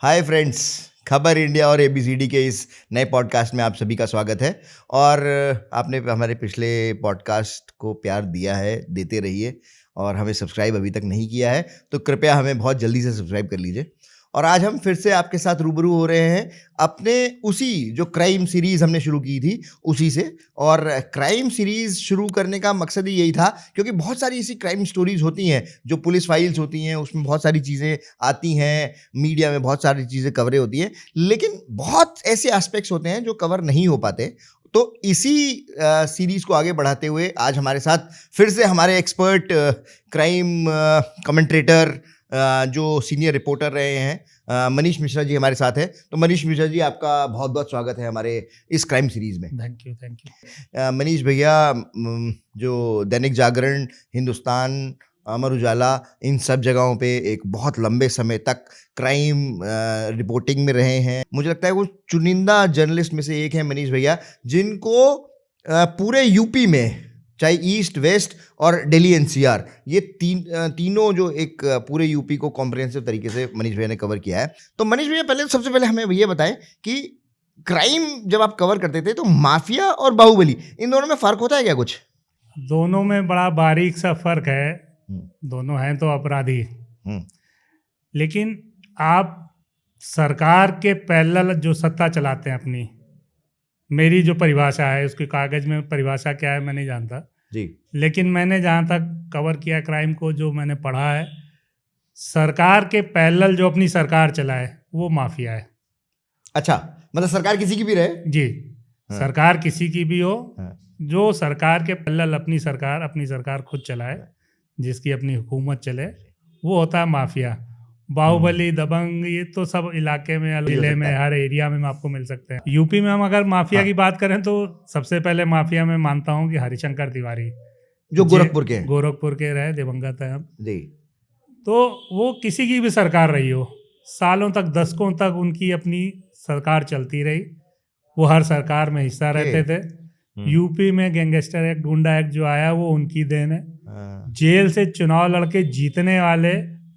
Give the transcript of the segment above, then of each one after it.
Hi friends, खबर India और ABCD के इस नए पॉडकास्ट में आप सभी का स्वागत है। और आपने हमारे पिछले पॉडकास्ट को प्यार दिया है, देते रहिए। और हमें सब्सक्राइब अभी तक नहीं किया है तो कृपया हमें बहुत जल्दी से सब्सक्राइब कर लीजिए। और आज हम फिर से आपके साथ रूबरू हो रहे हैं अपने उसी जो क्राइम सीरीज़ हमने शुरू की थी उसी से। और क्राइम सीरीज़ शुरू करने का मकसद ही यही था, क्योंकि बहुत सारी ऐसी क्राइम स्टोरीज़ होती हैं जो पुलिस फाइल्स होती हैं, उसमें बहुत सारी चीज़ें आती हैं, मीडिया में बहुत सारी चीज़ें कवरेज होती हैं, लेकिन बहुत ऐसे एस्पेक्ट्स होते हैं जो कवर नहीं हो पाते। तो इसी सीरीज़ को आगे बढ़ाते हुए आज हमारे साथ फिर से हमारे एक्सपर्ट क्राइम कमेंट्रेटर जो सीनियर रिपोर्टर रहे हैं, मनीष मिश्रा जी हमारे साथ हैं। तो मनीष मिश्रा जी, आपका बहुत बहुत स्वागत है हमारे इस क्राइम सीरीज़ में। Thank you. मनीष भैया, जो दैनिक जागरण, हिंदुस्तान, अमर उजाला, इन सब जगहों पे एक बहुत लंबे समय तक क्राइम रिपोर्टिंग में रहे हैं। मुझे लगता है वो चुनिंदा जर्नलिस्ट में से एक हैं मनीष भैया, जिनको पूरे यूपी में, चाहे ईस्ट वेस्ट और दिल्ली एनसीआर, ये तीनों जो एक पूरे यूपी को कॉम्प्रिहेंसिव तरीके से मनीष भैया ने कवर किया है। तो मनीष भैया, सबसे पहले हमें ये बताएं कि क्राइम जब आप कवर करते थे तो माफिया और बाहुबली, इन दोनों में फर्क होता है क्या कुछ? दोनों में बड़ा बारीक सा फर्क है। दोनों हैं तो अपराधी, लेकिन आप सरकार के पैरेलल जो सत्ता चलाते हैं अपनी, मेरी जो परिभाषा है, उसके कागज में परिभाषा क्या है मैं नहीं जानता जी, लेकिन मैंने जहाँ तक कवर किया क्राइम को, जो मैंने पढ़ा है, सरकार के पैरेलल जो अपनी सरकार चलाए वो माफिया है। अच्छा, मतलब सरकार किसी की भी रहे? जी, सरकार किसी की भी हो, जो सरकार के पैरेलल अपनी सरकार खुद चलाए, जिसकी अपनी हुकूमत चले, वो होता है माफिया। बाहुबली, दबंग, ये तो सब इलाके में, जिले में, हर एरिया में आपको मिल सकते हैं। यूपी में हम अगर माफिया की बात करें तो सबसे पहले माफिया में मानता हूँ कि हरिशंकर तिवारी, जो गोरखपुर के रहे, दिवंगत है अब जी। तो वो किसी की भी सरकार रही हो, सालों तक, दशकों तक उनकी अपनी सरकार चलती रही, वो हर सरकार में हिस्सा रहते थे। यूपी में गैंगस्टर एक्ट, गुंडा एक्ट जो आया वो उनकी देन है। जेल से चुनाव लड़के जीतने वाले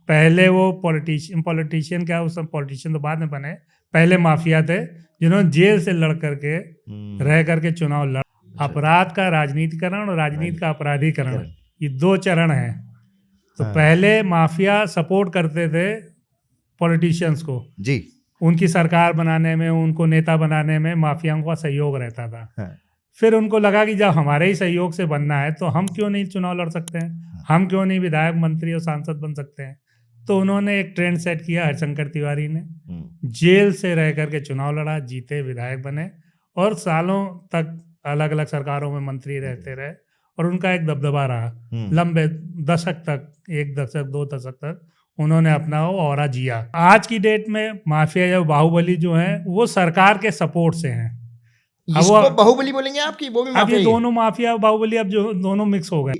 पहले वो पॉलिटिशियन क्या, उस पॉलिटिशियन तो बाद में बने, पहले माफिया थे जिन्होंने जेल से लड़ करके रह करके चुनाव लड़। अपराध का राजनीतिकरण और राजनीति का अपराधीकरण, ये दो चरण हैं। तो पहले माफिया सपोर्ट करते थे पॉलिटिशियंस को जी, उनकी सरकार बनाने में, उनको नेता बनाने में माफियाओं का सहयोग रहता था। फिर उनको लगा कि जब हमारे ही सहयोग से बनना है तो हम क्यों नहीं चुनाव लड़ सकते हैं, हम क्यों नहीं विधायक, मंत्री और सांसद बन सकते हैं। तो उन्होंने एक ट्रेंड सेट किया, हरिशंकर तिवारी ने जेल से रह करके चुनाव लड़ा, जीते, विधायक बने और सालों तक अलग अलग सरकारों में मंत्री रहते रहे और उनका एक दबदबा रहा लंबे दशक तक, 1 दशक 2 दशक तक उन्होंने अपना वो औरा जिया। आज की डेट में माफिया या बाहुबली जो है वो सरकार के सपोर्ट से हैं। इसको बाहुबली बोलेंगे आपकी? वो भी अब ये दोनों माफिया बाहुबली अब जो दोनों मिक्स हो गए।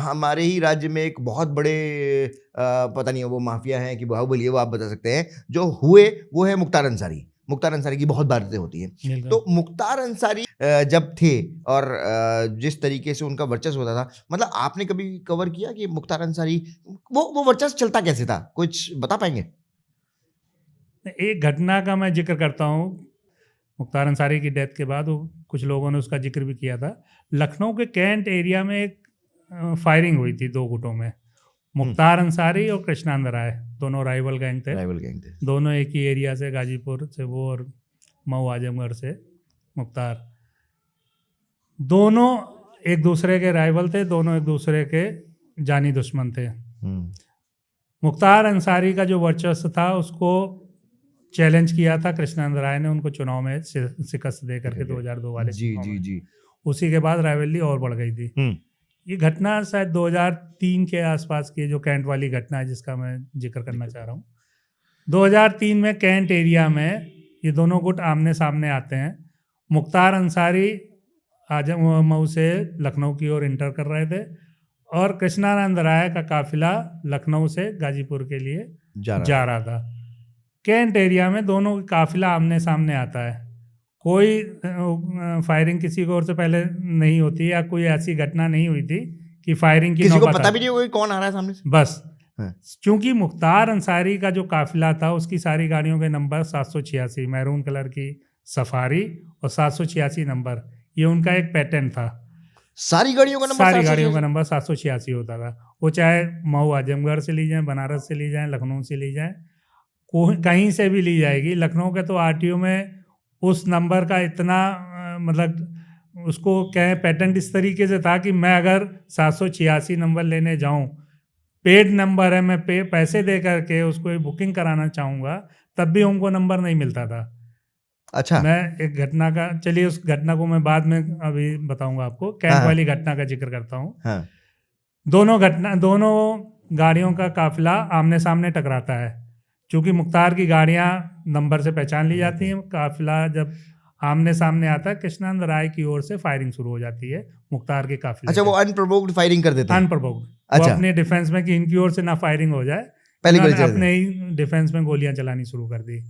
हमारे ही राज्य में एक बहुत बड़े पता नहीं वो माफिया हैं कि बाहुबली है, वो आप बता सकते हैं, जो हुए वो है मुख्तार अंसारी। मुख्तार अंसारी की बहुत बातें होती हैं। तो मुख्तार अंसारी जब थे और जिस तरीके से उनका वर्चस्व होता था, मतलब आपने कभी कवर किया कि मुख्तार अंसारी वो वर्चस्व चलता कैसे था, कुछ बता पाएंगे? एक घटना का मैं जिक्र करता हूँ। मुख्तार अंसारी की डेथ के बाद कुछ लोगों ने उसका जिक्र भी किया था। लखनऊ के कैंट एरिया में एक फायरिंग हुई थी 2 गुटों में। मुख्तार अंसारी और कृष्णानंद राय, दोनों राइवल गैंग थे। दोनों एक ही एरिया से, गाजीपुर से वो और मऊ आजमगढ़ से मुख्तार। दोनों एक दूसरे के राइवल थे, दोनों एक दूसरे के जानी दुश्मन थे। मुख्तार अंसारी का जो वर्चस्व था उसको चैलेंज किया था कृष्णानंद राय ने, उनको चुनाव में शिकस्त दे करके 2002 वाले जी। उसी के बाद राइवलरी और बढ़ गई थी। ये घटना शायद 2003 के आसपास की, जो कैंट वाली घटना है जिसका मैं जिक्र करना चाह रहा हूँ। 2003 में कैंट एरिया में ये दोनों गुट आमने सामने आते हैं। मुख्तार अंसारी मऊ से लखनऊ की ओर इंटर कर रहे थे और कृष्णानंद राय का काफिला लखनऊ से गाजीपुर के लिए जा रहा था। कैंट एरिया में दोनों का काफिला आमने सामने आता है। कोई फायरिंग किसी की ओर से पहले नहीं होती या कोई ऐसी घटना नहीं हुई थी कि फायरिंग की किसी को पता भी नहीं होगा कौन आ रहा है सामने से। बस क्योंकि मुख्तार अंसारी का जो काफिला था उसकी सारी गाड़ियों के नंबर 786 मैरून कलर की सफारी और 786 नंबर, ये उनका एक पैटर्न था। सारी गाड़ियों का नंबर 786 होता था। वो चाहे मऊ आजमगढ़ से ली जाए, बनारस से ली जाए, लखनऊ से ली जाए, कहीं से भी ली जाएगी। लखनऊ के तो आरटीओ में उस नंबर का इतना मतलब उसको कहें पैटर्न इस तरीके से था कि मैं अगर 786 नंबर लेने जाऊं, पेड नंबर है, मैं पैसे दे करके उसको बुकिंग कराना चाहूँगा, तब भी उनको नंबर नहीं मिलता था। अच्छा। मैं एक घटना का, चलिए उस घटना को मैं बाद में अभी बताऊंगा आपको, कैंट वाली घटना का जिक्र करता हूँ। हाँ। दोनों गाड़ियों का काफिला आमने सामने टकराता है। चूंकि मुख्तार की गाड़ियां नंबर से पहचान ली जाती हैं, काफिला जब आमने सामने आता है, कृष्णानंद राय की ओर से फायरिंग शुरू हो जाती है मुख्तार के काफिले। अच्छा, वो अनप्रोवोक्ड फायरिंग कर देते हैं? अनप्रोवोक्ड। अच्छा। वो अपने डिफेंस में कि इनकी ओर से ना फायरिंग हो जाए, पहले अपने ही डिफेंस में गोलियां चलानी शुरू कर दी।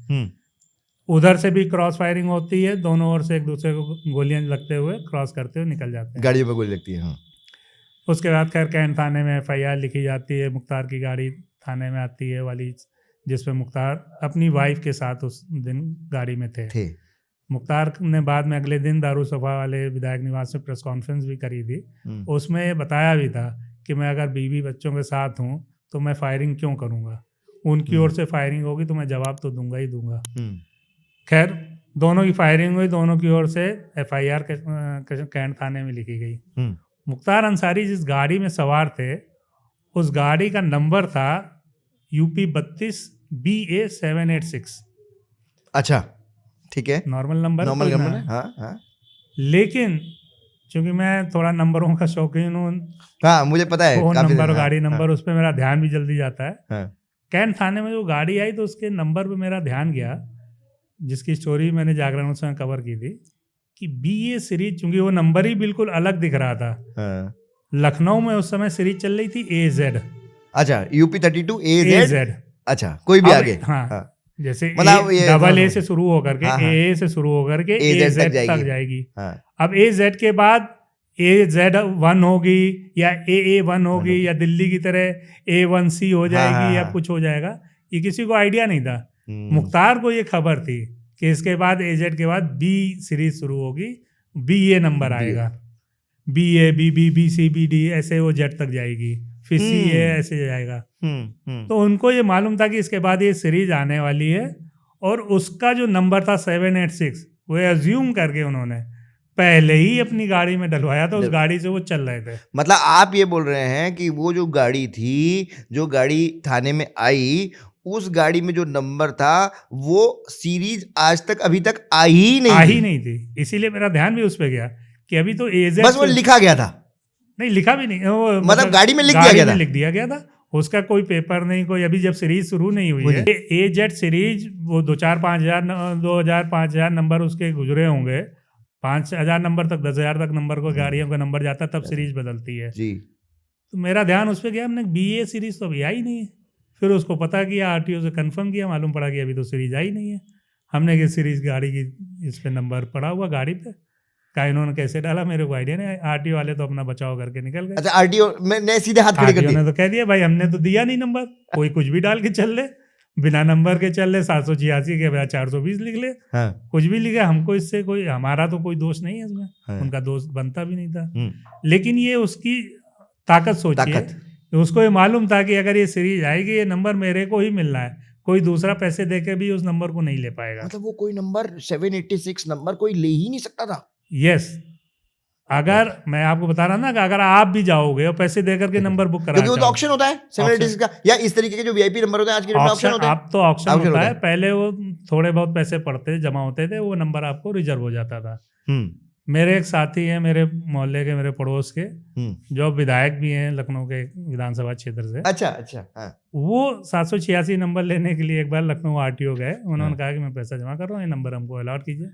उधर से भी क्रॉस फायरिंग होती है, दोनों ओर से एक दूसरे को गोलियां लगते हुए क्रॉस करते हुए निकल जाते हैं। गाड़ियों में गोली लगती है। हाँ। उसके बाद खैर कैंट थाने में FIR लिखी जाती है। मुख्तार की गाड़ी थाने में आती है वाली, जिसमें मुख्तार अपनी वाइफ के साथ उस दिन गाड़ी में थे। मुख्तार ने बाद में अगले दिन दारुसफा वाले विधायक निवास में प्रेस कॉन्फ्रेंस भी करी थी। उसमें ये बताया भी था कि मैं अगर बीवी बच्चों के साथ हूँ तो मैं फायरिंग क्यों करूँगा, उनकी ओर से फायरिंग होगी तो मैं जवाब तो दूंगा ही दूंगा। खैर दोनों की फायरिंग हुई, दोनों की ओर से FIR कैंट थाने में लिखी गई। मुख्तार अंसारी जिस गाड़ी में सवार थे, उस गाड़ी का नंबर था UP 32 BA 786। अच्छा, ठीक है। नॉर्मल नंबर है। हाँ, हाँ। लेकिन चूंकि मैं थोड़ा नंबरों का शौकीन हूँ, हाँ, मुझे पता है फोन नंबर, गाड़ी हाँ, नंबर, उस पर मेरा ध्यान भी जल्दी जाता है। हाँ। कैंट थाने में जो गाड़ी आई तो उसके नंबर पे मेरा ध्यान गया, जिसकी स्टोरी मैंने जागरण में कवर की थी, कि BA सीरीज, चूंकि वो नंबर ही बिल्कुल अलग दिख रहा था। हाँ। लखनऊ में उस समय सीरीज चल रही थी AZ। अच्छा, UP 32 AZ। अच्छा, कोई भी आगे। हाँ। जैसे मतलब AA से शुरू होकर के AA से शुरू होकर के AZ तक जाएगी। अब AZ के बाद AZ1 होगी या AA1 होगी या दिल्ली की तरह A1C हो जाएगी या कुछ हो जाएगा, ये किसी को आइडिया नहीं था। मुख्तार को ये खबर थी कि इसके बाद AZ के बाद B सीरीज शुरू होगी, BA नंबर आएगा, BA BB BC BD ऐसे वो Z तक जाएगी, फिर CA ऐसे जाएगा। तो उनको ये मालूम था कि इसके बाद ये सीरीज आने वाली है, और उसका जो नंबर था 786, वो एज्यूम करके उन्होंने पहले ही अपनी गाड़ी में डलवाया था, उस गाड़ी से वो चल रहे थे। मतलब आप ये बोल रहे हैं कि वो जो गाड़ी थी, जो गाड़ी थाने में आई, उस गाड़ी में जो नंबर था वो सीरीज आज तक अभी तक आई नहीं थी। इसीलिए मेरा ध्यान भी उस पे गया कि अभी तो AZ बस वो लिखा गया था। नहीं, लिखा भी नहीं, वो मतलब गाड़ी में लिख दिया गया था, उसका कोई पेपर नहीं, कोई। अभी जब सीरीज शुरू नहीं हुई है, AZ सीरीज वो 2000-5000 नंबर उसके गुजरे होंगे, 5000 नंबर तक, 10,000 तक नंबर को गाड़ियों का नंबर जाता, तब सीरीज बदलती है जी। तो मेरा ध्यान उस पर गया, हमने BA सीरीज तो अभी आई नहीं है। फिर उसको पता किया, RTO से कंफर्म किया, मालूम पड़ा कि अभी तो सीरीज आई नहीं है। हमने कि सीरीज गाड़ी की इस पे नंबर पड़ा हुआ गाड़ी पे, का इन्होंने कैसे डाला मेरे को आइडिया नहीं। RTO वाले तो अपना बचाव करके निकल गए। अच्छा, RTO ने सीधे हाथ खड़े कर दिए। ने तो कह दिया भाई हमने तो दिया नहीं नंबर, कोई कुछ भी डाल के चल ले, बिना नंबर के चल ले, 786 के बजाय 420 लिख ले। कुछ भी लिखे, हमको इससे कोई, हमारा तो कोई दोष नहीं है इसमें, उनका दोष बनता भी नहीं था। लेकिन ये उसकी ताकत सोचिए, उसको ये मालूम था कि अगर ये सीरीज आएगी, ये नंबर मेरे को ही मिलना है, कोई दूसरा पैसे देके भी उस नंबर को नहीं ले पाएगा। मतलब वो कोई नंबर 786 नंबर कोई ले ही नहीं सकता था। यस, अगर मैं आपको बता रहा ना कि अगर आप भी जाओगे और पैसे देकर के नंबर बुक करा, क्योंकि वो तो ऑक्शन होता है 786 का, या इस तरीके के जो VIP नंबर होते हैं आज के डेट में ऑक्शन होता है। अब तो ऑक्शन होता है, पहले वो थोड़े बहुत पैसे पड़ते जमा होते थे, वो नंबर आपको रिजर्व हो जाता था। मेरे एक साथी हैं, मेरे मोहल्ले के, मेरे पड़ोस के, जो विधायक भी हैं लखनऊ के विधानसभा क्षेत्र से। अच्छा। वो 786 नंबर लेने के लिए एक बार लखनऊ RTO गए। उन्होंने कहा कि मैं पैसा जमा कर रहा हूँ, ये नंबर हमको अलॉट कीजिए।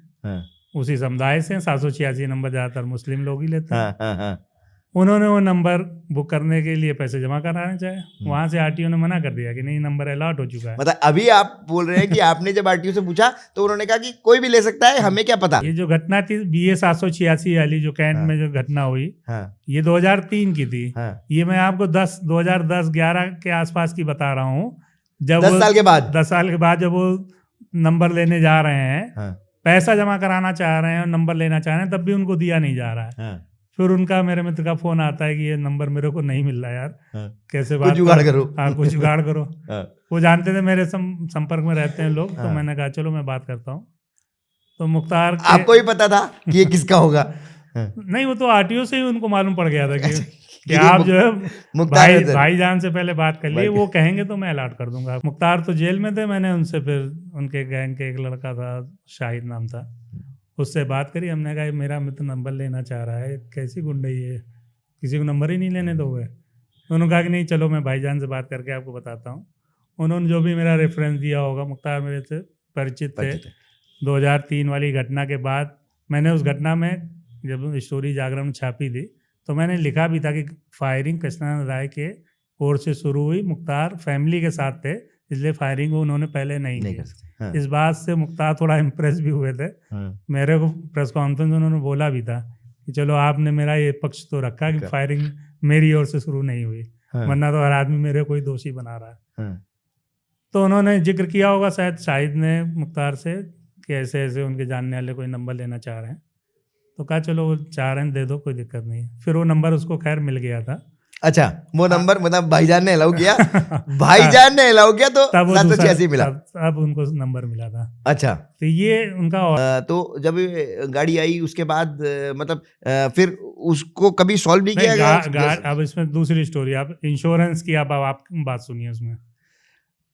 उसी समुदाय से 786 नंबर ज्यादातर मुस्लिम लोग ही लेते हैं। उन्होंने वो नंबर बुक करने के लिए पैसे जमा कराने चाहे, वहां से आरटीओ ने मना कर दिया कि नहीं, नंबर अलॉट हो चुका है। मतलब अभी आप बोल रहे हैं कि आपने जब आरटीओ से पूछा तो उन्होंने कहा कि कोई भी ले सकता है, हमें क्या पता। ये जो घटना थी BA 786 वाली जो कैंट हाँ। में जो घटना हुई, हाँ। ये 2003 की थी। हाँ। ये मैं आपको 2010-11 के आसपास की बता रहा हूँ, जब 10 साल के बाद 10 साल के बाद जब वो नंबर लेने जा रहे हैं, हाँ। पैसा जमा कराना चाह रहे हैं और नंबर लेना चाह रहे हैं, तब भी उनको दिया नहीं जा रहा है। हाँ। फिर उनका, मेरे मित्र का फोन आता है कि ये नंबर मेरे को नहीं मिल रहा यार, हाँ। कैसे कुछ बात जुगाड़ करो। हाँ, कुछ जुगाड़ करो। हाँ। वो जानते थे मेरे संपर्क में रहते हैं लोग, तो हाँ। मैंने कहा चलो मैं बात करता हूँ। तो मुख्तार आपको ही पता था कि ये किसका होगा? नहीं, वो तो आरटीओ से ही उनको मालूम पड़ गया था कि ये आप जो है मुख्तार है सर। भाईजान से पहले बात कर लिए, वो कहेंगे तो मैं अलॉट कर दूंगा। मुख्तार तो जेल में थे, मैंने उनसे फिर उनके गैंग के एक लड़का था, शाहिद नाम था, उससे बात करी। हमने कहा मेरा मित्र नंबर लेना चाह रहा है, कैसी गुंडई है, किसी को नंबर ही नहीं लेने दोगे? उन्होंने कहा कि नहीं चलो मैं भाईजान से बात करके आपको बताता हूँ। उन्होंने जो भी मेरा रेफरेंस दिया होगा, मुख्तार मेरे से परिचित थे। 2003 वाली घटना के बाद मैंने उस घटना में जब स्टोरी जागरण में छापी थी तो मैंने लिखा भी था कि फायरिंग कृष्णानंद राय के ओर से शुरू हुई, मुख्तार फैमिली के साथ थे, इसलिए फायरिंग वो उन्होंने पहले नहीं की। हाँ। इस बात से मुख्तार थोड़ा इम्प्रेस भी हुए थे। हाँ। मेरे को प्रेस कॉन्फ्रेंस उन्होंने बोला भी था कि चलो आपने मेरा ये पक्ष तो रखा कि फायरिंग मेरी ओर से शुरू नहीं हुई, वरना तो हर आदमी मेरे को ही दोषी बना रहा है। तो उन्होंने जिक्र किया होगा शायद शाहिद ने मुख्तार से कि ऐसे ऐसे उनके जानने वाले कोई नंबर लेना चाह रहे हैं, तो कहा चलो वो चाह रहे हैं दे दो, कोई दिक्कत नहीं है। फिर वो नंबर उसको खैर मिल गया था। अच्छा, वो नंबर मतलब भाईजान ने अलाउ किया, भाईजान ने अलाउ किया तो 786 मिला, अब उनको नंबर मिला था। अच्छा, तो ये उनका तो जब गाड़ी आई उसके बाद मतलब फिर उसको कभी सॉल्व नहीं किया गया? अब इसमें दूसरी स्टोरी, आप इंश्योरेंस की आप बात सुनिए। उसमें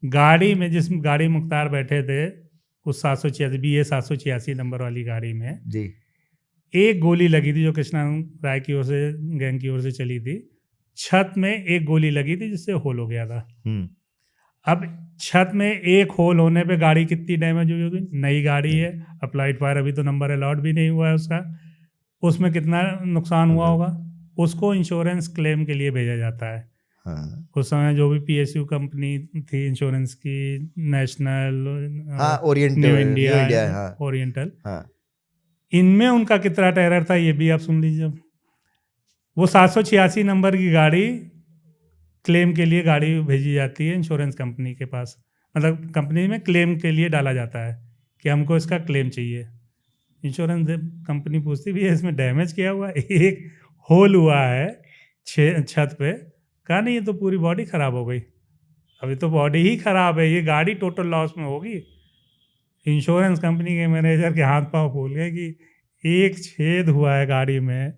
गाड़ी में जिस गाड़ी मुख्तार बैठे थे उस 786 BA 786 नंबर वाली गाड़ी में जी एक गोली लगी थी जो कृष्णा राय की ओर से, गैंग की ओर से चली थी। छत में एक गोली लगी थी जिससे होल हो गया था। अब छत में एक होल होने पे गाड़ी कितनी डैमेज हुई होगी? नई गाड़ी है, अप्लाइड फायर, अभी तो नंबर अलॉट भी नहीं हुआ है उसका, उसमें कितना नुकसान हुआ होगा? उसको इंश्योरेंस क्लेम के लिए भेजा जाता है। हाँ। उस समय जो भी PSU कंपनी थी इंश्योरेंस की, नेशनल, न्यू इंडिया, ओरिएंटल, इनमें उनका कितना टेरर था ये भी आप सुन लीजिए। वो 786 नंबर की गाड़ी क्लेम के लिए गाड़ी भेजी जाती है इंश्योरेंस कंपनी के पास, मतलब कंपनी में क्लेम के लिए डाला जाता है कि हमको इसका क्लेम चाहिए। इंश्योरेंस कंपनी पूछती भी है इसमें डैमेज क्या हुआ? एक होल हुआ है छत पे। कहा नहीं, ये तो पूरी बॉडी ख़राब हो गई। अभी तो बॉडी ही ख़राब है, ये गाड़ी टोटल लॉस में होगी। इंश्योरेंस कंपनी के मैनेजर के हाथ पांव फूल गए कि एक छेद हुआ है गाड़ी में,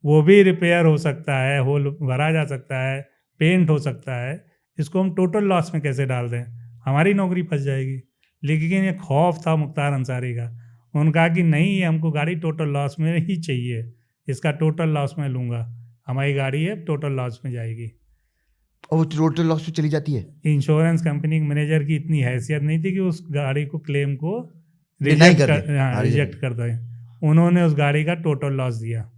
वो भी रिपेयर हो सकता है, होल भरा जा सकता है, पेंट हो सकता है, इसको हम टोटल लॉस में कैसे डाल दें? हमारी नौकरी फंस जाएगी। लेकिन ये खौफ था मुख्तार अंसारी का। उन्होंने कहा कि नहीं, ये हमको गाड़ी टोटल लॉस में ही चाहिए, इसका टोटल लॉस में लूँगा, हमारी गाड़ी है टोटल लॉस में जाएगी। और वो टोटल लॉस में चली जाती है। इंश्योरेंस कंपनी के मैनेजर की इतनी हैसियत नहीं थी कि उस गाड़ी को, क्लेम को रिजेक्ट कर दें। उन्होंने उस गाड़ी का टोटल लॉस दिया।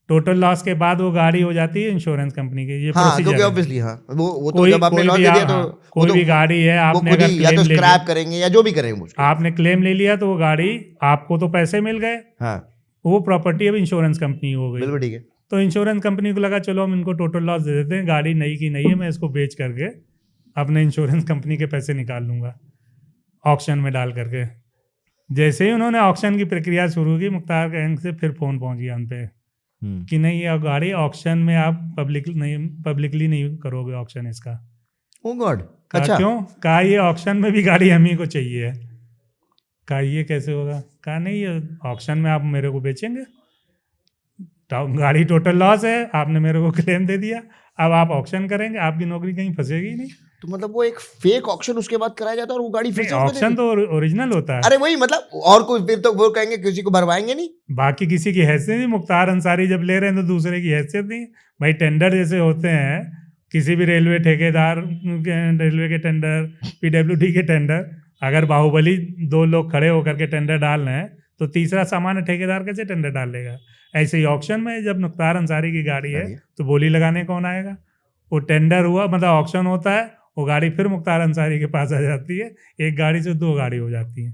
टोटल लॉस के बाद वो गाड़ी हो जाती है इंश्योरेंस कंपनी की। ये क्योंकि ऑब्वियसली वो तो जब आपने लॉस दे दिया तो कोई भी गाड़ी है, आपने अगर या तो स्क्रैप करेंगे या जो भी करेंगे, आपने क्लेम ले लिया तो वो गाड़ी, आपको तो पैसे मिल गए, वो प्रॉपर्टी अब इंश्योरेंस कंपनी हो गई। बिल्कुल ठीक है। तो इंश्योरेंस कंपनी को लगा चलो हम इनको टोटल लॉस दे देते हैं, गाड़ी नई की नई है, मैं इसको बेच करके अपने इंश्योरेंस कंपनी के पैसे निकाल लूँगा ऑक्शन में डाल करके। जैसे ही उन्होंने ऑक्शन की प्रक्रिया शुरू की, मुख्तार गैंग से फिर फ़ोन पहुँच गया उन पर कि नहीं, ये गाड़ी ऑक्शन में आप पब्लिकली नहीं करोगे ऑक्शन इसका। ओह गॉड, अच्छा, क्यों? कहा ये ऑक्शन में भी गाड़ी हम ही को चाहिए। कहा ये कैसे होगा? कहा नहीं, ये ऑक्शन में आप मेरे को बेचेंगे, गाड़ी टोटल लॉस है, आपने मेरे को क्लेम दे दिया, अब आप ऑक्शन करेंगे, आपकी नौकरी कहीं फंसेगी नहीं। तो मतलब वो एक फेक ऑक्शन उसके बाद कराया जाता है और वो गाड़ी फिर से ऑक्शन तो ओरिजिनल होता है। अरे वही मतलब, और कोई फिर तो वो कहेंगे किसी को भरवाएंगे नहीं, बाकी किसी की हैसियत नहीं। मुख्तार अंसारी जब ले रहे हैं तो दूसरे की हैसियत नहीं। भाई टेंडर जैसे होते हैं, किसी भी रेलवे ठेकेदार, रेलवे के टेंडर, PWD के टेंडर, अगर बाहुबली 2 लोग खड़े होकर के टेंडर डाल रहे हैं तो तीसरा सामान्य ठेकेदार कैसे टेंडर डालेगा? ऐसे ही ऑक्शन में जब मुख्तार अंसारी की गाड़ी है तो बोली लगाने कौन आएगा? वो टेंडर हुआ, मतलब ऑक्शन होता है, वो गाड़ी फिर मुख्तार अंसारी के पास आ जाती है, एक गाड़ी से 2 गाड़ी हो जाती है।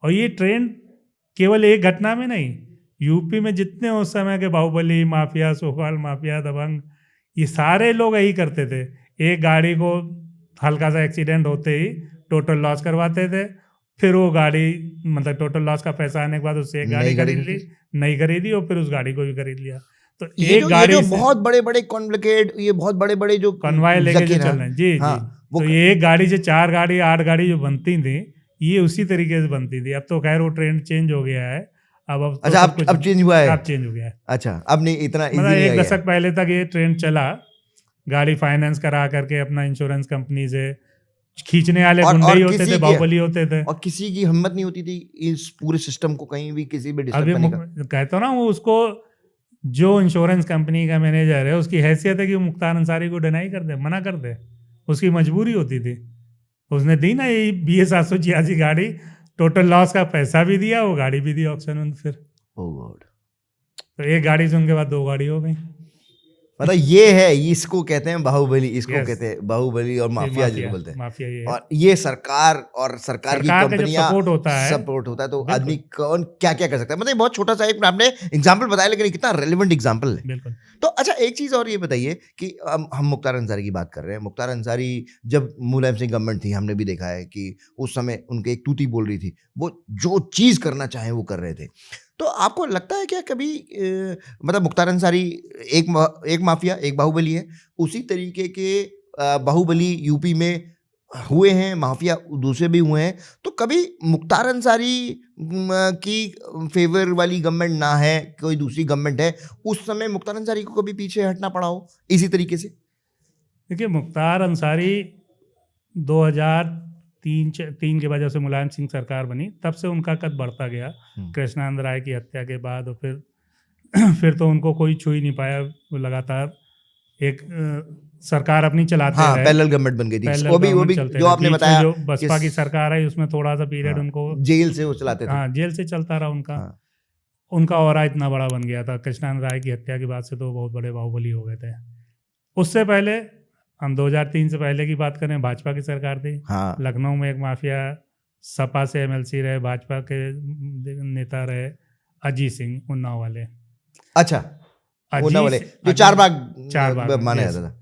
और ये ट्रेंड केवल एक घटना में नहीं, यूपी में जितने उस समय के बाहुबली माफिया, सोकाल माफिया, दबंग, ये सारे लोग यही करते थे। एक गाड़ी को हल्का सा एक्सीडेंट होते ही टोटल लॉस करवाते थे, फिर वो गाड़ी मतलब टोटल लॉस का पैसा आने के बाद उससे एक गाड़ी खरीद ली, नई खरीदी, और फिर उस गाड़ी को भी खरीद लिया। तो एक गाड़ी ये जो बहुत बड़े-बड़े कॉम्प्लिकेट, ये बहुत बड़े-बड़े जो कन्वाय लेके जो चल रहे हैं, जी हाँ, जी, तो ये एक गाड़ी से 4 गाड़ी 8 गाड़ी जो बनती थी, ये उसी तरीके से बनती थी। अब तो खैर वो ट्रेंड चेंज हो गया है। अब अच्छा, अब चेंज हुआ है? अब चेंज हो गया है। अच्छा, अब नहीं इतना इजी मतलब नहीं है। एक दशक पहले तक ये ट्रेंड चला, गाड़ी फाइनेंस करा करके अपना इंश्योरेंस कंपनी से खींचने वाले गुंडे ही होते थे, बाहुबली होते थे, और किसी की हिम्मत नहीं होती थी इस पूरे सिस्टम को कहीं भी किसी भी डिस्टर्ब करने का। कहता हूँ ना, वो उसको जो इंश्योरेंस कंपनी का मैनेजर है उसकी हैसियत है कि वो मुख्तार अंसारी को डिनाई कर दे, मना कर दे, उसकी मजबूरी होती थी। उसने दी ना ये BS 786 गाड़ी, टोटल लॉस का पैसा भी दिया, वो गाड़ी भी दी ऑक्शन में। फिर ओह गॉड, तो एक गाड़ी से उनके बाद 2 गाड़ी हो गई। मतलब ये है, इसको कहते हैं बाहुबली, इसको कहते हैं बाहुबली और माफिया जिसको बोलते हैं। माफिया ये है। और ये सरकार की कंपनियां सपोर्ट होता है तो आदमी कौन क्या क्या कर सकता है। मतलब बहुत छोटा सा एक आपने एग्जांपल बताया, लेकिन कितना रेलेवेंट एग्जांपल है। बिल्कुल। तो अच्छा, एक चीज और ये बताइए कि हम मुख्तार अंसारी की बात कर रहे हैं। मुख्तार अंसारी जब मुलायम सिंह गवर्नमेंट थी, हमने भी देखा है कि उस समय उनके एक तूती बोल रही थी, वो जो चीज करना चाहे वो कर रहे थे। तो आपको लगता है क्या कभी मतलब मुख्तार अंसारी एक माफिया, एक बाहुबली है, उसी तरीके के बाहुबली यूपी में हुए हैं, माफिया दूसरे भी हुए हैं, तो कभी मुख्तार अंसारी की फेवर वाली गवर्नमेंट ना है, कोई दूसरी गवर्नमेंट है, उस समय मुख्तार अंसारी को कभी पीछे हटना पड़ा हो इसी तरीके से? देखिए, मुख्तार अंसारी 2003 के वजह से मुलायम सिंह सरकार बनी, तब से उनका कद बढ़ता गया। कृष्णानंद राय की हत्या के बाद, और फिर तो उनको कोई छू ही नहीं पाया। वो लगातार एक सरकार अपनी चलाते रहे। पैरेलल गवर्नमेंट बन गई थी। वो भी जो आपने बताया, जो बसपा की सरकार है उसमें थोड़ा सा पीरियड उनको जेल से वो चलाते थे। हाँ, जेल से चलता रहा उनका। उनका ऑरा इतना बड़ा बन गया था। कृष्णानंद राय की हत्या के बाद से तो बहुत बड़े बाहुबली हो गए थे। उससे पहले हम 2003 से पहले की बात करें, भाजपा की सरकार थी। लखनऊ में एक माफिया सपा से MLC रहे, भाजपा के नेता रहे, अजीत सिंह, उन्नाव वाले। अच्छा, उन्नाव वाले जो चार बाग माना जाता था।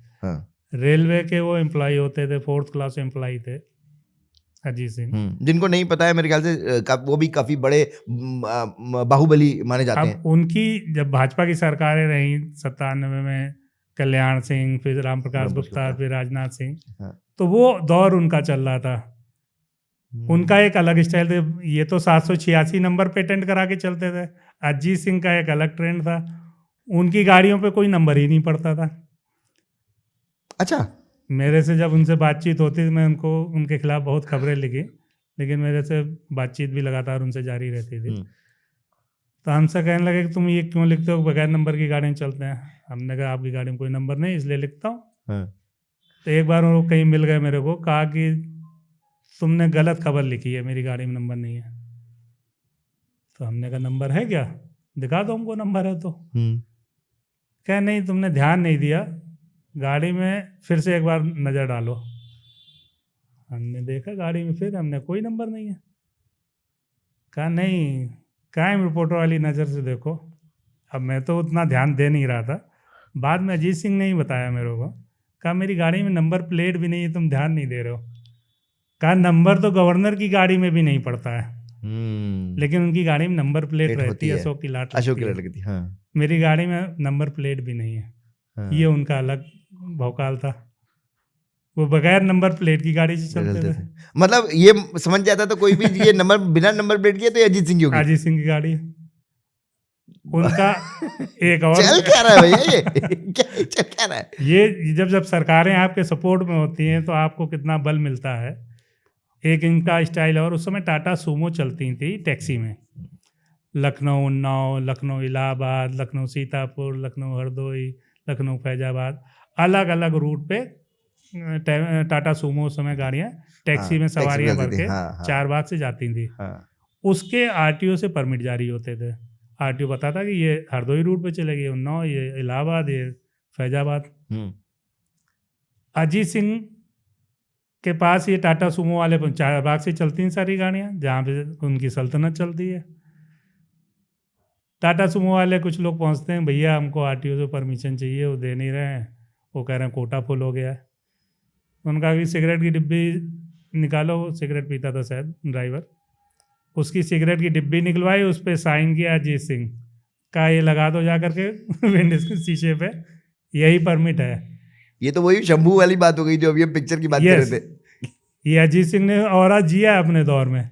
रेलवे के वो एम्प्लॉय होते थे, 4th क्लास एम्प्लॉय थे अजीत सिंह। जिनको नहीं पता है, मेरे ख्याल से वो भी काफी बड़े बाहुबली माने जाते हैं। उनकी जब भाजपा की सरकारें रही 97 में, कल्याण सिंह, फिर राम प्रकाश गुप्ता, फिर राजनाथ सिंह, तो वो दौर उनका चल रहा था। उनका एक अलग स्टाइल था। ये तो 786 नंबर पेटेंट करा के चलते थे। अजीत सिंह का एक अलग ट्रेंड था। उनकी गाड़ियों पे कोई नंबर ही नहीं पड़ता था। अच्छा, मेरे से जब उनसे बातचीत होती थी, मैं उनके खिलाफ बहुत खबरें लिखी, लेकिन मेरे से बातचीत भी लगातार उनसे जारी रहती थी। तो हमसे कहने लगे कि तुम ये क्यों लिखते हो, बगैर नंबर की गाड़ियाँ चलते हैं। हमने कहा आपकी गाड़ी में कोई नंबर नहीं, इसलिए लिखता हूँ। तो एक बार वो कहीं मिल गए मेरे को, कहा कि तुमने गलत खबर लिखी है, मेरी गाड़ी में नंबर नहीं है। तो हमने कहा नंबर है क्या, दिखा दो हमको नंबर है तो। क्या नहीं, तुमने ध्यान नहीं दिया, गाड़ी में फिर से एक बार नज़र डालो। हमने देखा गाड़ी में, फिर हमने कोई नंबर नहीं है। कहा नहीं, क्राइम रिपोर्टर वाली नज़र से देखो। अब मैं तो उतना ध्यान दे नहीं रहा था। बाद में अजीत सिंह ने ही बताया मेरे को। कहा मेरी गाड़ी में नंबर प्लेट भी नहीं है, तुम ध्यान नहीं दे रहे हो। कहा नंबर तो गवर्नर की गाड़ी में भी नहीं पड़ता है, लेकिन उनकी गाड़ी में नंबर प्लेट रहती है, अशोक की लाट लगती है। मेरी गाड़ी में नंबर प्लेट भी नहीं है। ये उनका अलग भौकाल था। वो बगैर नंबर प्लेट की गाड़ी से चलते थे। मतलब ये समझ जाता था कोई भी ये नंबर बिना नंबर प्लेट के, तो अजीत सिंह की होगी। अजीत सिंह की गाड़ी है उनका। एक और चल क्या रहा है भैया, ये चल क्या रहा है? ये जब सरकारें आपके सपोर्ट में होती हैं तो आपको कितना बल मिलता है। एक इनका स्टाइल, और उस समय टाटा सूमो चलती थी टैक्सी में। लखनऊ उन्नाव, लखनऊ इलाहाबाद, लखनऊ सीतापुर, लखनऊ हरदोई, लखनऊ फैजाबाद, अलग अलग रूट पे टाटा सूमो उस समय गाड़ियाँ टैक्सी में सवारियाँ भर के 4 बाग से जाती थी। उसके आरटीओ से परमिट जारी होते थे। आरटीओ बताता कि ये हरदोई रूट पे चलेगी, उन्नाव, ये इलाहाबाद, ये फैजाबाद। अजीत सिंह के पास ये टाटा सुमो वाले चारबाग से चलती हैं सारी गाड़ियाँ, जहाँ पे उनकी सल्तनत चलती है। टाटा सुमो वाले कुछ लोग पहुँचते हैं, भैया हमको आरटीओ से परमिशन चाहिए, वो दे नहीं रहे हैं, वो कह रहे हैं कोटा फुल हो गया है। उनका कि सिगरेट की डिब्बी निकालो, सिगरेट पीता था शायद ड्राइवर, उसकी सिगरेट की डिब्बी निकलवाई, उस पर साइन किया अजीत सिंह का, ये लगा दो जा करके विंडो के शीशे पे, यही परमिट है। ये तो वही शंभू वाली बात हो गई जो अभी हम पिक्चर की बात कर रहे थे। ये अजीत सिंह ने और जिया अपने दौर में,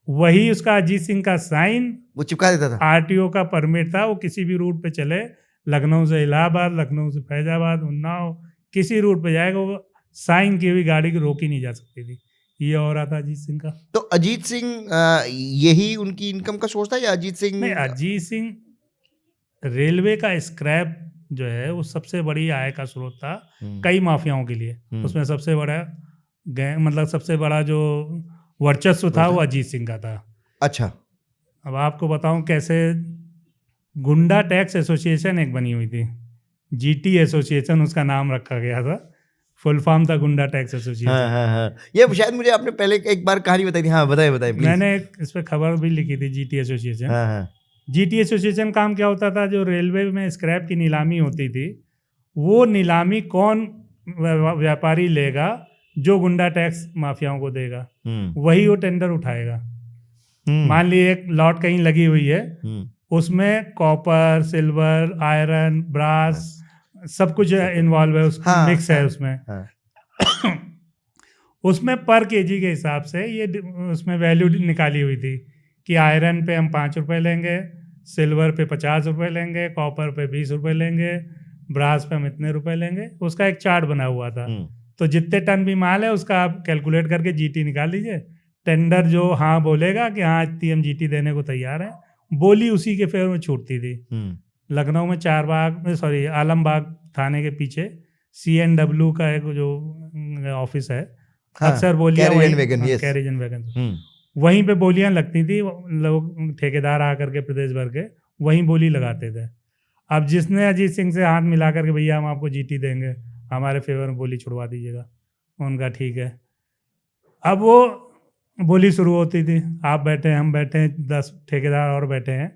वही उसका अजीत सिंह का साइन वो चिपका देता था। आरटीओ का परमिट था, वो किसी भी रूट पे चले, लखनऊ से इलाहाबाद, लखनऊ से फैजाबाद, उन्नाव, किसी रूट पे जाएगा, वो साइन की हुई गाड़ी को रोकी नहीं जा सकती थी। ये हो रहा था अजीत सिंह का। तो अजीत सिंह यही उनकी इनकम का सोर्स था या अजीत सिंह? नहीं, अजीत सिंह रेलवे का स्क्रैप जो है वो सबसे बड़ी आय का स्रोत था कई माफियाओं के लिए। उसमें सबसे बड़ा मतलब सबसे बड़ा जो वर्चस्व था वो अजीत सिंह का था। अच्छा, अब आपको बताऊं कैसे। गुंडा टैक्स एसोसिएशन एक बनी हुई थी, जीटी एसोसिएशन उसका नाम रखा गया था, फुल फॉर्म था गुंडा टैक्स एसोसिएशन। हाँ। ये शायद मुझे आपने पहले एक बार कहानी बताई थी। हाँ, बताइए प्लीज। मैंने इस पे खबर भी लिखी थी, जीटी एसोसिएशन। जीटी एसोसिएशन काम क्या होता था, जो रेलवे में स्क्रैप की नीलामी होती थी, वो नीलामी कौन व्यापारी लेगा जो गुंडा टैक्स माफियाओं को देगा, वही वो टेंडर उठाएगा। मान लीजिए एक लॉट कहीं लगी हुई है, उसमें कॉपर, सिल्वर, आयरन, ब्रास सब कुछ इन्वॉल्व है, उसका मिक्स है उसमें। उसमें पर केजी के हिसाब से ये उसमें वैल्यू निकाली हुई थी कि आयरन पे हम 5 रुपए लेंगे, सिल्वर पे 50 रुपए लेंगे, कॉपर पे 20 रुपए लेंगे, ब्रास पे हम इतने रुपए लेंगे। उसका एक चार्ट बना हुआ था। तो जितने टन भी माल है उसका आप कैलकुलेट करके जीटी निकाल लीजिए। टेंडर जो हाँ बोलेगा कि हाँ इतनी हम जीटी देने को तैयार है, बोली उसी के फेवर में छूटती थी। लखनऊ में आलमबाग थाने के पीछे CNW का एक जो ऑफिस है, अक्सर बोलियां कैरिजन वैगन, वहीं पे बोलियां लगती थी। लोग ठेकेदार आकर के प्रदेश भर के वहीं बोली लगाते थे। अब जिसने अजीत सिंह से हाथ मिला करके भैया हम आपको जीटी देंगे, हमारे फेवर में बोली छुड़वा दीजिएगा, उनका ठीक है। अब वो बोली शुरू होती थी, आप बैठे हैं, हम बैठे हैं, 10 ठेकेदार और बैठे हैं।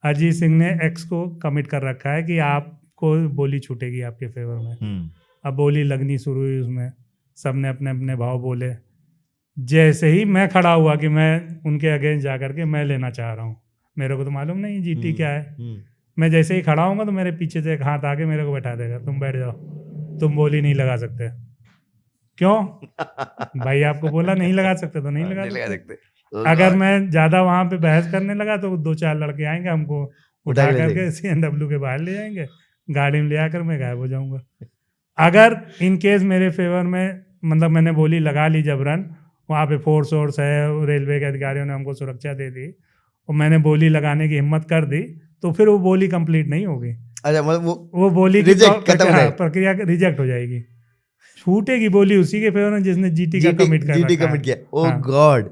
अजीत सिंह ने एक्स को कमिट कर रखा है कि आपको बोली छूटेगी आपके फेवर में। अब बोली लगनी शुरू हुई, उसमें सबने अपने अपने भाव बोले। जैसे ही मैं खड़ा हुआ कि मैं उनके अगेंस्ट जा करके मैं लेना चाह रहा हूँ, मेरे को तो मालूम नहीं जीटी क्या है। मैं जैसे ही खड़ा हूँगा तो मेरे पीछे से एक हाथ आके मेरे को बैठा देगा, तुम बैठ जाओ, तुम बोली नहीं लगा सकते। क्यों भाई, आपको बोला नहीं लगा सकते तो नहीं लगा सकते। अगर मैं ज्यादा वहां पे बहस करने लगा तो 2-4 लड़के आएंगे, हमको उठा करके CNW के बाहर ले जाएंगे, गाड़ी में ले आकर मैं गायब हो जाऊंगा। अगर इन केस मेरे फेवर में मतलब मैंने बोली लगा ली जबरन, वहाँ पे फोर्स है, रेलवे के अधिकारियों ने हमको सुरक्षा दे दी और मैंने बोली लगाने की हिम्मत कर दी, तो फिर वो बोली कंप्लीट नहीं होगी। अच्छा, मतलब वो बोली प्रक्रिया रिजेक्ट हो जाएगी, छूटेगी बोली उसी के फेवर में जिसने जीटी का कमिट किया। ओह गॉड।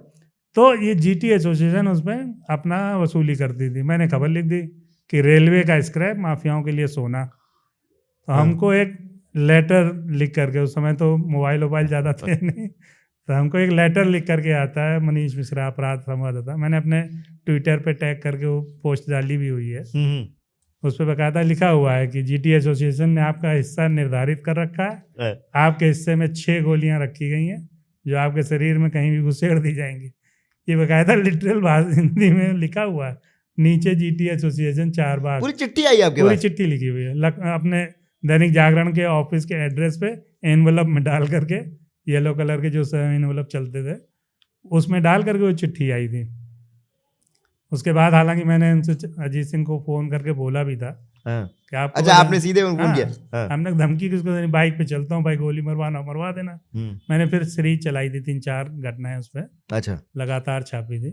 तो ये जीटी एसोसिएशन उसमें अपना वसूली करती थी। मैंने खबर लिख दी कि रेलवे का स्क्रैप माफियाओं के लिए सोना। तो हमको एक लेटर लिख करके, उस समय तो मोबाइल ज़्यादा थे नहीं, तो हमको एक लेटर लिख करके आता है, मनीष मिश्रा अपराध संवाददाता, मैंने अपने ट्विटर पे टैग करके वो पोस्ट डाली भी हुई है। उस पर बाकायदा लिखा हुआ है कि जीटी एसोसिएशन ने आपका हिस्सा निर्धारित कर रखा है, आपके हिस्से में 6 गोलियां रखी गई हैं जो आपके शरीर में कहीं भी घुसेड़ दी जाएंगी। ये बाकायदा लिटरल हिंदी में लिखा हुआ है। नीचे जीटी एसोसिएशन 4 बार पूरी चिट्ठी आई आपके पास, पूरी चिट्ठी लिखी हुई है। अपने दैनिक जागरण के ऑफिस के एड्रेस पे एनवलप में डाल करके, येलो कलर के जो एनवलप चलते थे उसमें डाल करके वो चिट्ठी आई थी। उसके बाद हालांकि मैंने उनसे अजीत सिंह को फोन करके बोला भी था कि आप, अच्छा आपने सीधे फोन किया? हमने धमकी किसको देनी, बाइक पे चलता हूँ भाई, गोली मरवा देना। मैंने फिर सीरीज चलाई थी, 3-4 घटनाएं उस पर अच्छा लगातार छापी थी।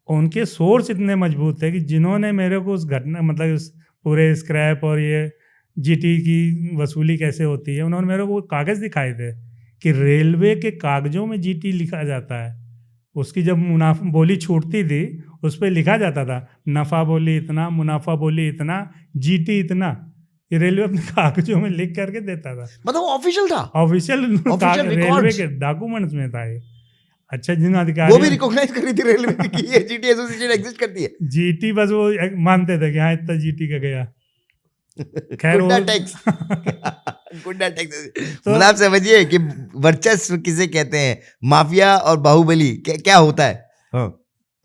उनके सोर्स इतने मजबूत थे कि जिन्होंने मेरे को उस घटना मतलब उस पूरे स्क्रैप और ये जीटी की वसूली कैसे होती है, उन्होंने मेरे को कागज दिखाए थे कि रेलवे के कागजों में जीटी लिखा जाता है। उसकी जब मुनाफा बोली छूटती थी उस पर लिखा जाता था नफ़ा बोली इतना, मुनाफा बोली इतना, जीटी इतना। ये रेलवे अपने कागजों में लिख करके देता था, मतलब ऑफिशियल था, ऑफिशियल रेलवे records। के डॉक्यूमेंट्स में था ये। अच्छा, जिन वो भी अधिकारियों रिकॉग्नाइज करी थी रेलवे की ये जीटी एसोसिएशन एग्जिस्ट करती है। जीटी बस वो मानते थे कि हाँ इतना जीटी का गया। खैर गुड्डा वो टैक्स गुड्डा टैक्स। मतलब आप समझिए कि वर्चस्व किसे कहते हैं, माफिया और बाहुबली क्या होता है। हाँ।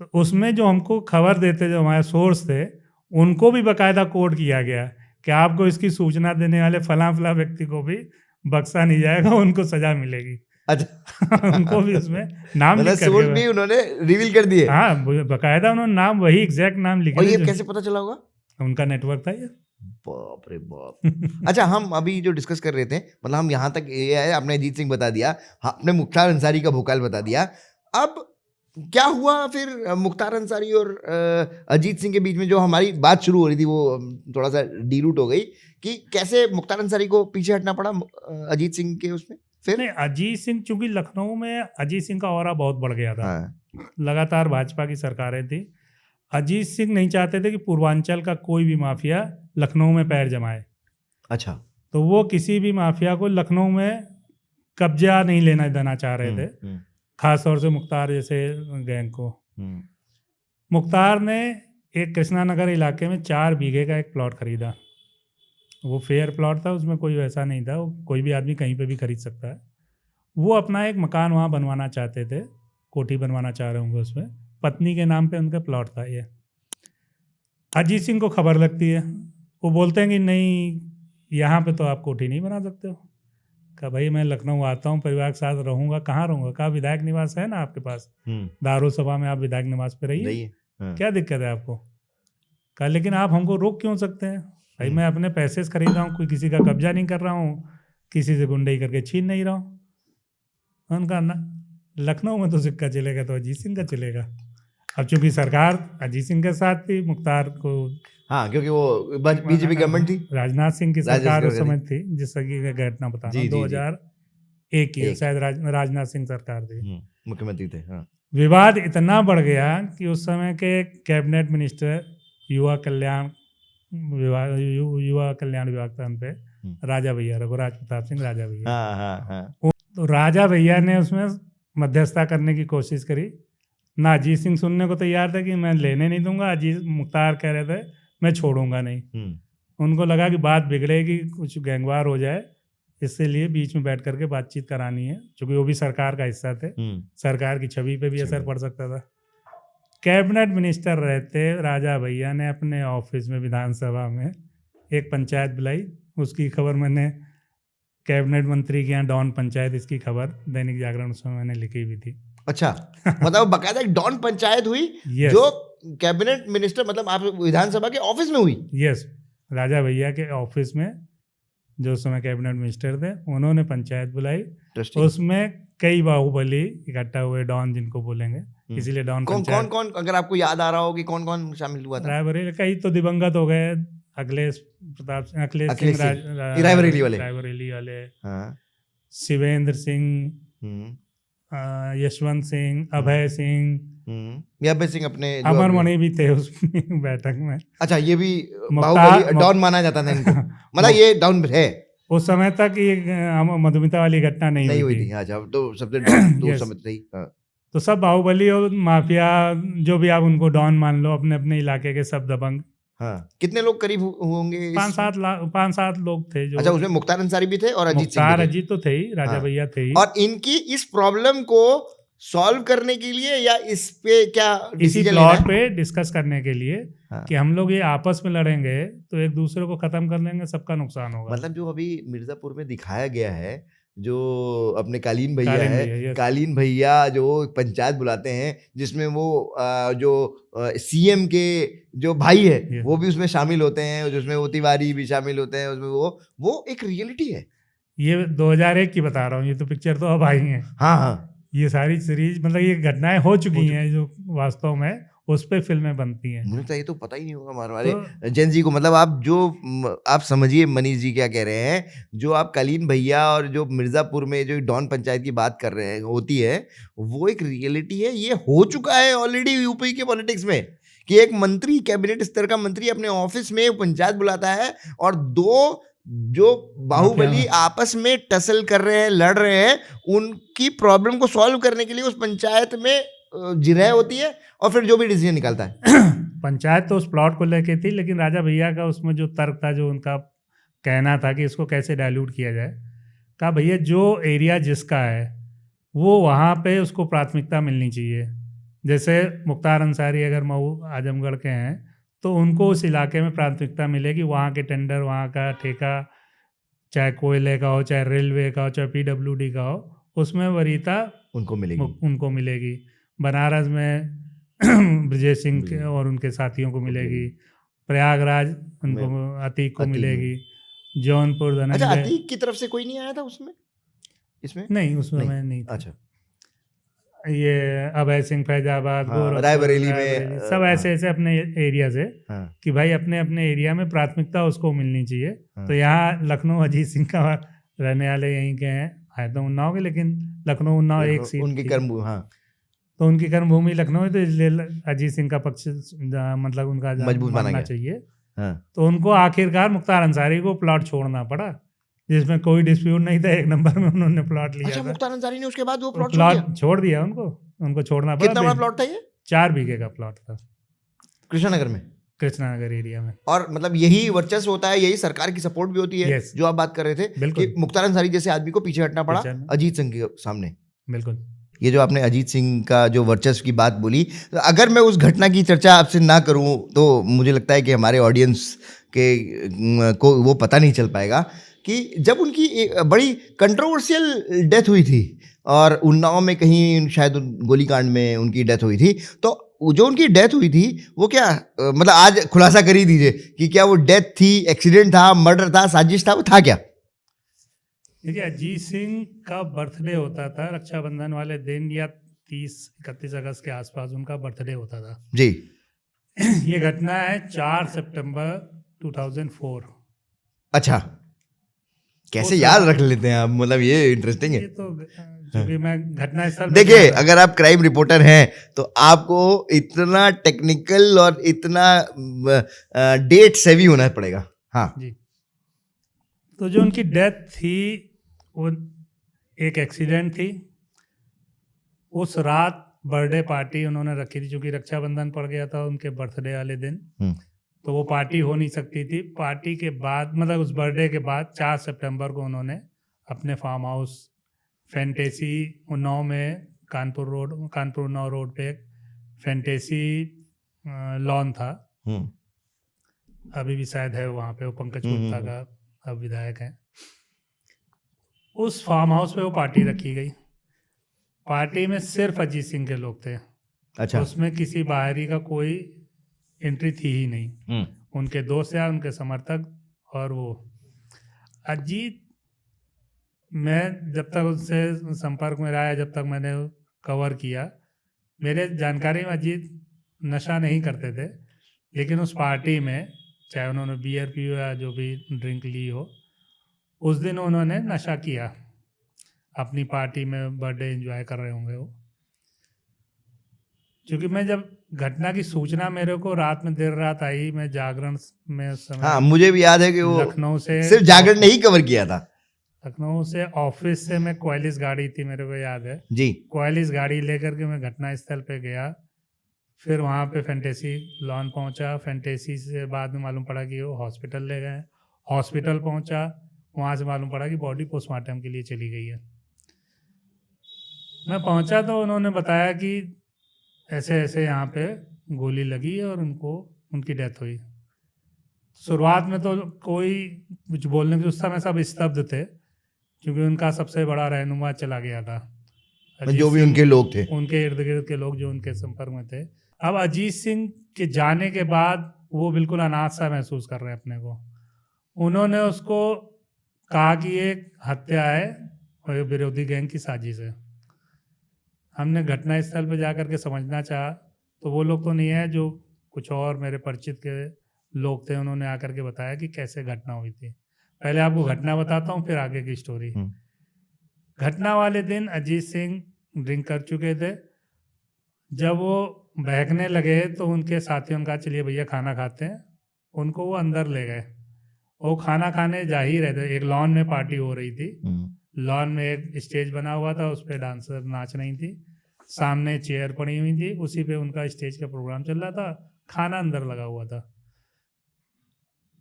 तो उसमें जो हमको खबर देते जो हमारे सोर्स थे उनको भी बाकायदा कोड किया गया कि आपको इसकी सूचना देने वाले फलां फलां व्यक्ति को भी बख्शा नहीं जाएगा, उनको सजा मिलेगी। अच्छा उनको भी उसमें नाम मतलब लिख सोर्स करके, भी उन्होंने रिवील कर दिए। हाँ बाकायदा उन्होंने नाम वही एग्जैक्ट नाम और लिखे ये थे कैसे पता चला होगा? उनका नेटवर्क था ये। बाप रे बाप। अच्छा, हम अभी जो डिस्कस कर रहे थे, मतलब हम यहाँ तक ये है, आपने अजीत सिंह बता दिया, आपने मुख्तार अंसारी का भोकाल बता दिया। अब क्या हुआ फिर मुख्तार अंसारी और अजीत सिंह के बीच में जो हमारी बात शुरू हो रही थी वो थोड़ा सा डीरूट हो गई कि कैसे मुख्तार अंसारी को पीछे हटना पड़ा अजीत सिंह के उसमें? फिर नहीं, अजीत सिंह चूंकि लखनऊ में अजीत सिंह का ऑरा बहुत बढ़ गया था। हाँ। लगातार भाजपा की सरकारें थी। अजीत सिंह नहीं चाहते थे कि पूर्वांचल का कोई भी माफिया लखनऊ में पैर जमाए। अच्छा। तो वो किसी भी माफिया को लखनऊ में कब्जा नहीं लेना देना चाह रहे थे, खास तौर से मुख्तार जैसे गैंग को। मुख्तार ने एक कृष्णा नगर इलाके में 4 बीघे का एक प्लॉट खरीदा। वो फेयर प्लॉट था, उसमें कोई वैसा नहीं था, कोई भी आदमी कहीं पे भी खरीद सकता है। वो अपना एक मकान वहाँ बनवाना चाहते थे, कोठी बनवाना चाह रहे होंगे उसमें, पत्नी के नाम पे उनका प्लॉट था ये। अजीत सिंह को खबर लगती है, वो बोलते हैं कि नहीं यहाँ पे तो आप कोठी नहीं बना सकते हो। कहा भाई मैं लखनऊ आता हूँ, परिवार के साथ रहूँगा, कहाँ रहूँगा? कहा विधायक निवास है ना आपके पास, दारू सभा में आप विधायक निवास पे रहिए, क्या दिक्कत है आपको? कहा लेकिन आप हमको रोक क्यों सकते हैं? भाई मैं अपने पैसे से खरीद रहा हूँ, कोई किसी का कब्जा नहीं कर रहा हूँ, किसी से गुंडई करके छीन नहीं रहा हूँ। उनका लखनऊ में तो सिक्का चलेगा तो अजीत सिंह का चलेगा। अब चूंकि सरकार अजीत सिंह के साथ थी, मुख्तार को, हाँ क्योंकि वो बीजेपी गवर्नमेंट थी, राजनाथ सिंह की सरकार उस समय थी, जिस की घटना बता रहा हूँ 2001 की शायद राजनाथ सिंह सरकार थी, मुख्यमंत्री थे। हाँ। विवाद इतना बढ़ गया कि उस समय के कैबिनेट मिनिस्टर युवा कल्याण विभाग था उन पे राजा भैया, रघुराज प्रताप सिंह राजा भैया। तो राजा भैया ने उसमें मध्यस्थता करने की कोशिश करी ना। अजीत सिंह सुनने को तैयार थे कि मैं लेने नहीं दूंगा, अजीत मुख्तार कह रहे थे मैं छोड़ूंगा नहीं। उनको लगा कि बात बिगड़ेगी, कुछ गैंगवार हो जाए, इसलिए बीच में बैठ करके बातचीत करानी है, क्योंकि वो भी सरकार का हिस्सा थे, सरकार की छवि पे भी असर पड़ सकता था। कैबिनेट मिनिस्टर रहते राजा भैया ने अपने ऑफिस में विधानसभा में एक पंचायत बुलाई। उसकी खबर मैंने कैबिनेट मंत्री के यहाँ डॉन पंचायत, इसकी खबर दैनिक जागरण उसमें मैंने लिखी भी थी। अच्छा मतलब बकायदा एक डॉन पंचायत हुई जो कैबिनेट मिनिस्टर, मतलब आप विधानसभा के ऑफिस में हुई? यस, राजा भैया के ऑफिस में जो उस समय कैबिनेट मिनिस्टर थे उन्होंने पंचायत बुलाई। उसमें कई बाहुबली इकट्ठा हुए, डॉन जिनको बोलेंगे, इसीलिए डॉन पंचायत। कौन अगर आपको याद आ रहा हो कि कौन कौन शामिल हुआ था? रायबरेली कई तो दिवंगत हो गए, अखिलेश सिंह रायबरेली वाले, शिवेंद्र सिंह, यशवंत सिंह, अभय सिंह अपने अमर मणि भी थे उस बैठक में। अच्छा, ये भी बाहुबली डॉन माना जाता था इनको? मतलब ये डॉन है उस समय तक, ये मधुमिता वाली घटना नहीं हुई थी। अच्छा, तो सबसे डॉन तो समय थी। तो सब बाहुबली और माफिया, जो भी आप उनको डॉन मान लो, अपने अपने इलाके के सब दबंग। हाँ, कितने लोग करीब होंगे? 5-7 लोग थे जो। अच्छा, उसमें मुख्तार अंसारी भी थे और अजीत तो थे ही, राजा भैया थे ही। और इनकी इस प्रॉब्लम को सॉल्व करने के लिए या इस पे क्या इसी प्लॉट पे डिस्कस करने के लिए कि हम लोग ये आपस में लड़ेंगे तो एक दूसरे को खत्म कर लेंगे, सबका नुकसान होगा। मतलब जो अभी मिर्जापुर में दिखाया गया है, जो अपने कालीन भैया कालीन भैया जो पंचायत बुलाते हैं, जिसमें वो जो सीएम के जो भाई है वो भी उसमें शामिल होते हैं, जिसमें वो तिवारी भी शामिल होते हैं, उसमें वो एक रियलिटी है। ये 2001 की बता रहा हूँ, ये तो पिक्चर तो अब आई है। हाँ, ये सारी सीरीज, मतलब ये घटनाएं हो चुकी हैं जो वास्तव में उस पे फिल्में बनती हैं। मुझे तो ये तो पता ही नहीं होगा हमारे जेन जी को। मतलब आप समझिए मनीष जी क्या कह रहे हैं, जो आप कलीन भैया और जो मिर्जापुर में जो डॉन पंचायत की बात कर रहे हैं होती है, वो एक रियलिटी है। ये हो चुका है ऑलरेडी यूपी के पॉलिटिक्स में कि एक मंत्री, कैबिनेट स्तर का मंत्री अपने ऑफिस में पंचायत बुलाता है और दो जो बाहुबली आपस में टसल कर रहे हैं, लड़ रहे हैं, उनकी प्रॉब्लम को सॉल्व करने के लिए उस पंचायत में जिरह होती है और फिर जो भी डिसीजन निकलता है। पंचायत तो उस प्लॉट को लेके थी, लेकिन राजा भैया का उसमें जो तर्क था, जो उनका कहना था कि इसको कैसे डाइल्यूट किया जाए, कहा भैया जो एरिया जिसका है वो वहाँ पे उसको प्राथमिकता मिलनी चाहिए। जैसे मुख्तार अंसारी अगर मऊ आजमगढ़ के हैं तो उनको उस इलाके में प्राथमिकता मिलेगी, वहाँ के टेंडर, वहाँ का ठेका, चाहे कोयले का हो, चाहे रेलवे का हो, चाहे पीडब्ल्यूडी का हो, उसमें वरीयता उनको मिलेगी। बनारस में ब्रजेश सिंह और उनके साथियों को मिलेगी, प्रयागराज उनको अतीक को मिलेगी, जौनपुर धनंजय। अच्छा, अतीक की तरफ से कोई नहीं आया था उसमें? इसमें नहीं, उसमें मैं नहीं था। अच्छा, ये अभय सिंह फैजाबाद, रायबरेली में सब ऐसे ऐसे अपने एरिया से कि भाई अपने अपने एरिया में प्राथमिकता उसको मिलनी चाहिए। तो यहाँ लखनऊ अजीत सिंह का रहने वाले यहीं के हैं, आए तो उन्नाव के, लेकिन लखनऊ उन्नाव एक सीट उनकी कर्मभूमि। हाँ, तो उनकी कर्मभूमि लखनऊ है, तो इसलिए अजीत सिंह का पक्ष मतलब उनका मजबूत मानना चाहिए। तो उनको आखिरकार मुख्तार अंसारी को प्लॉट छोड़ना पड़ा, जिसमें कोई डिस्प्यूट नहीं था, 1 नंबर में उन्होंने प्लॉट लिया। अच्छा, मुख्तार अंसारी ने उसके बाद वो प्लॉट छोड़ दिया उनको छोड़ना पड़ा। कितना बड़ा प्लॉट था ये? 4 बीघे का प्लॉट था कृष्णानगर में, कृष्णानगर एरिया में। और मतलब यही वर्चस्व होता है, यही सरकार की सपोर्ट भी होती है। जो आप बात कर रहे थे कि मुख्तार अंसारी जैसे आदमी को पीछे हटना पड़ा अजीत सिंह के सामने। बिल्कुल। ये जो आपने अजीत सिंह का जो वर्चस्व की बात बोली, अगर मैं उस घटना की चर्चा आपसे ना करूं तो मुझे लगता है कि हमारे ऑडियंस को वो पता नहीं चल पाएगा कि जब उनकी बड़ी कंट्रोवर्शियल डेथ हुई थी और उन्नाव में कहीं शायद गोलीकांड में उनकी डेथ हुई थी, तो जो उनकी डेथ हुई थी वो क्या, मतलब आज खुलासा कर ही दीजिए कि क्या वो डेथ थी, एक्सीडेंट था, मर्डर था, साजिश था, वो था क्या? देखिए, अजीत सिंह का बर्थडे होता था रक्षाबंधन वाले दिन, या 30-31 अगस्त के आसपास उनका बर्थडे होता था जी। ये घटना है 4 सितंबर 2004। अच्छा, कैसे याद रख लेते हैं आप, मतलब ये इंटरेस्टिंग है। ये तो क्योंकि मैं घटना स्थल, देखिए, अगर आप क्राइम रिपोर्टर हैं तो आपको इतना टेक्निकल और इतना डेट सेवी होना पड़ेगा। हाँ जी। तो जो उनकी डेथ थी वो एक एक्सीडेंट थी। उस रात बर्थडे पार्टी उन्होंने रखी थी, क्योंकि रक्षाबंधन पड़ गया था उनके बर्थडे वाले दिन, तो वो पार्टी हो नहीं सकती थी। पार्टी के बाद, मतलब उस बर्थडे के बाद 4 सितंबर को उन्होंने अपने फार्म हाउस फैंटेसी उन्नाव में, कानपुर उन्नाव रोड पे एक फैंटेसी लॉन था, अभी भी शायद है वहाँ पे, वो पंकज गुप्ता का अब विधायक है। उस फार्म हाउस पे वो पार्टी रखी गई। पार्टी में सिर्फ अजीत सिंह के लोग थे। अच्छा। उसमें किसी बाहरी का कोई एंट्री थी ही नहीं। उनके दोस्त या उनके समर्थक, और वो अजीत, मैं जब तक उससे संपर्क में रहा, जब तक मैंने कवर किया, मेरे जानकारी में अजीत नशा नहीं करते थे, लेकिन उस पार्टी में चाहे उन्होंने बियर पी हो या जो भी ड्रिंक ली हो, उस दिन उन्होंने नशा किया। अपनी पार्टी में बर्थडे एंजॉय कर रहे होंगे वो। क्योंकि मैं जब घटना की सूचना मेरे को रात में देर रात आई, मैं जागरण में उस समय, हाँ, मुझे भी याद है कि वो लखनऊ से, सिर्फ जागरण नहीं कवर किया था, लखनऊ से ऑफिस से मैं क्वालिस गाड़ी थी, मेरे को याद है जी, क्वालिस गाड़ी लेकर के मैं घटना स्थल पे गया। फिर वहाँ पे फैंटेसी लॉन पहुँचा। फैंटेसी से बाद में मालूम पड़ा कि वो हॉस्पिटल ले गए। हॉस्पिटल पहुँचा, वहाँ से मालूम पड़ा कि बॉडी पोस्टमार्टम के लिए चली गई है। मैं पहुँचा तो उन्होंने बताया कि ऐसे ऐसे यहाँ पे गोली लगी और उनकी डेथ हुई। शुरुआत में तो कोई कुछ बोलने की, उस समय सब स्तब्ध थे, क्योंकि उनका सबसे बड़ा रहनुमा चला गया था, जो भी उनके लोग थे, उनके इर्द गिर्द के लोग जो उनके संपर्क में थे। अब अजीत सिंह के जाने के बाद वो बिल्कुल अनाथ सा महसूस कर रहे हैं अपने को। उन्होंने उसको कहा कि एक हत्या है और विरोधी गैंग की साजिश है। हमने घटना स्थल पर जाकर के समझना चाहा तो वो लोग तो नहीं है, जो कुछ और मेरे परिचित के लोग थे, उन्होंने आकर के बताया कि कैसे घटना हुई थी। पहले आपको घटना बताता हूँ, फिर आगे की स्टोरी। घटना वाले दिन अजीत सिंह ड्रिंक कर चुके थे। जब वो बहकने लगे तो उनके साथियों ने कहा चलिए भैया खाना खाते हैं। उनको वो अंदर ले गए। वो खाना खाने जा ही रहे थे। एक लॉन में पार्टी हो रही थी। लॉन में एक स्टेज बना हुआ था, उस पर डांसर नाच रही थी, सामने चेयर पड़ी हुई थी, उसी पे उनका स्टेज का प्रोग्राम चल रहा था, खाना अंदर लगा हुआ था।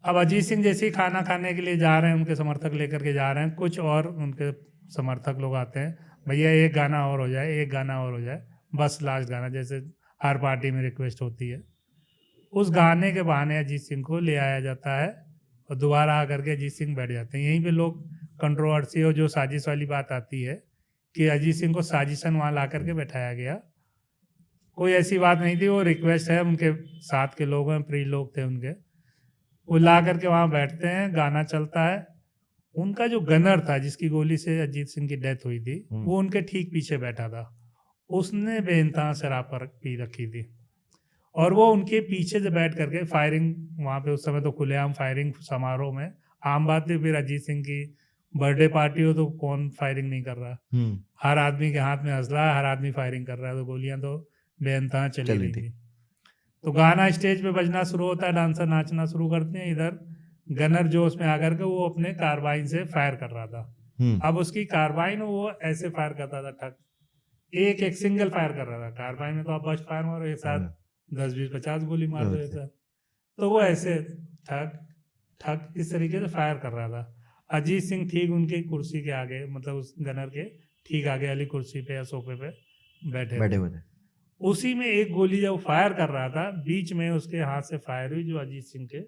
अब अजीत सिंह जैसे ही खाना खाने के लिए जा रहे हैं, उनके समर्थक लेकर के जा रहे हैं, कुछ और उनके समर्थक लोग आते हैं, भैया एक गाना और हो जाए, एक गाना और हो जाए, बस लास्ट गाना, जैसे हर पार्टी में रिक्वेस्ट होती है। उस गाने के बहाने अजीत सिंह को ले आया जाता है और दोबारा आकर के अजीत सिंह बैठ जाते हैं। यहीं पे लोग कंट्रोवर्सी और जो साजिश वाली बात आती है कि अजीत सिंह को साजिशन वहाँ ला करके बैठाया गया। कोई ऐसी बात नहीं थी, वो रिक्वेस्ट है, उनके साथ के लोग हैं, प्रिय लोग थे उनके, वो ला करके वहाँ बैठते हैं, गाना चलता है। उनका जो गनर था, जिसकी गोली से अजीत सिंह की डेथ हुई थी, वो उनके ठीक पीछे बैठा था। उसने बेइंतहा शराब पी रखी थी और वो उनके पीछे से बैठ करके फायरिंग, वहाँ पे उस समय तो खुलेआम फायरिंग समारोह में आम बात थी। फिर अजीत सिंह की बर्थडे पार्टी हो तो कौन फायरिंग नहीं कर रहा। हर आदमी के हाथ में हौसला है, हर आदमी फायरिंग कर रहा है, तो गोलियां तो बेइंतहा चली रही थी। तो गाना स्टेज पे बजना शुरू होता है, डांसर नाचना शुरू करते हैं। इधर गनर जोश में आकर के वो अपने कार्बाइन से फायर कर रहा था। अब उसकी कार्बाइन वो ऐसे फायर करता था, ठक, एक एक सिंगल फायर कर रहा था। कार्बाइन में तो आप बस्ट फायर मारो, एक साथ 10-20-50 गोली मार दो ऐसा। तो वो ऐसे ठक ठक इस तरीके से फायर कर रहा था। अजीत सिंह ठीक उनकी कुर्सी के आगे, मतलब उस गनर के ठीक आगे वाली कुर्सी पे या सोफे पे बैठे हुए थे। उसी में एक गोली जब फायर कर रहा था, बीच में उसके हाथ से फायर हुई, जो अजीत सिंह के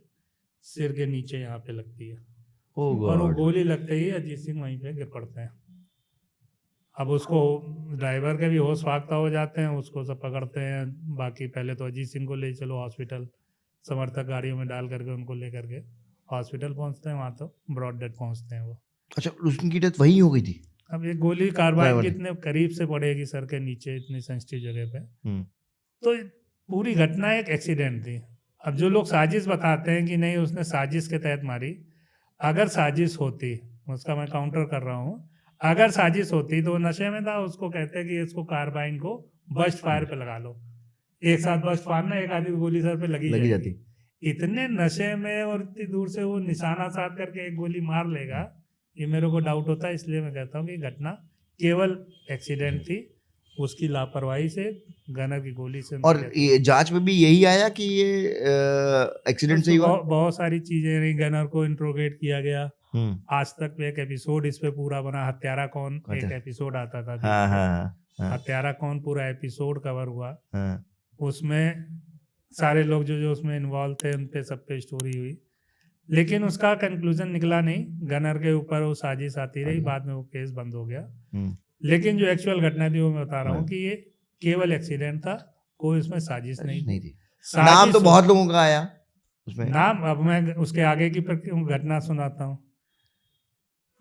सिर के नीचे यहाँ पे लगती है। और वो गोली लगते ही अजीत सिंह वहीं पे गिर पड़ते हैं। अब उसको ड्राइवर के भी होश फाख्ता हो जाते हैं, उसको सब पकड़ते हैं। बाकी पहले तो अजीत सिंह को ले चलो हॉस्पिटल, समर्थक गाड़ियों में डाल करके उनको ले करके हॉस्पिटल पहुंचते हैं। वहाँ तो ब्रॉड डेथ पहुंचते हैं वो। अच्छा, उनकी डेथ वहीं हो गई थी। अब एक गोली कार्बाइन के इतने करीब से पड़ेगी सर के नीचे, इतनी सेंसिटिव जगह पे, तो पूरी घटना एक एक्सीडेंट थी। अब जो लोग साजिश बताते हैं कि नहीं उसने साजिश के तहत मारी, अगर साजिश होती, उसका मैं काउंटर कर रहा हूँ, अगर साजिश होती तो नशे में था, उसको कहते हैं कि इसको कार्बाइन को बस्ट फायर पे लगा लो, एक साथ बस्ट फायर, एक आधी गोली सर पे लगी जाती। इतने नशे में और इतनी दूर से वो निशाना साध करके एक गोली मार लेगा, ये मेरे को डाउट होता है। इसलिए मैं कहता हूँ कि घटना केवल एक्सीडेंट थी, उसकी लापरवाही से, गनर की गोली से। और ये जांच में भी यही आया कि ये एक्सीडेंट से ही हुआ। बहुत सारी चीजें रही, गनर को इंट्रोगेट किया गया। आज तक एक एपिसोड इस पे पूरा बना, हत्यारा कौन, एक एपिसोड आता था, हत्यारा कौन पूरा एपिसोड कवर हुआ। उसमें सारे लोग जो उसमें इन्वॉल्व थे, उन पे सब पे स्टोरी हुई, लेकिन उसका कंक्लूजन निकला नहीं। गनर के ऊपर वो साजिश आती रही, बाद में वो केस बंद हो गया। लेकिन जो एक्चुअल घटना थी वो मैं बता रहा हूँ कि ये केवल एक्सीडेंट था, कोई उसमें साजिश नहीं थी। नाम तो बहुत लोगों का आया उसमें, नाम, अब मैं उसके आगे की घटना सुनाता हूँ।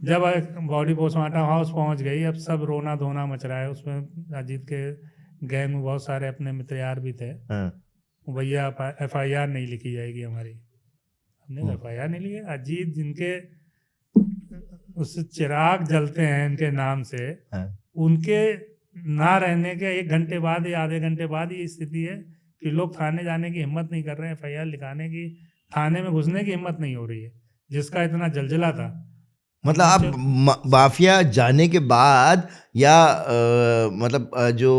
जब बॉडी पोस्टमार्टम हाउस पहुंच गई, अब सब रोना धोना मच रहा है। उसमें अजीत के गैंग में बहुत सारे अपने मित्र यार भी थे। भैया FIR नहीं लिखी जाएगी हमारी। हमने FIR नहीं लिखी। अजीत जिनके उस चिराग जलते हैं इनके नाम से, उनके ना रहने के 1 घंटे बाद या आधे घंटे बाद ये स्थिति है कि लोग थाने जाने की हिम्मत नहीं कर रहे हैं, FIR लिखाने की, थाने में घुसने की हिम्मत नहीं हो रही है, जिसका इतना जलजला था। मतलब आप माफिया जाने के बाद या मतलब जो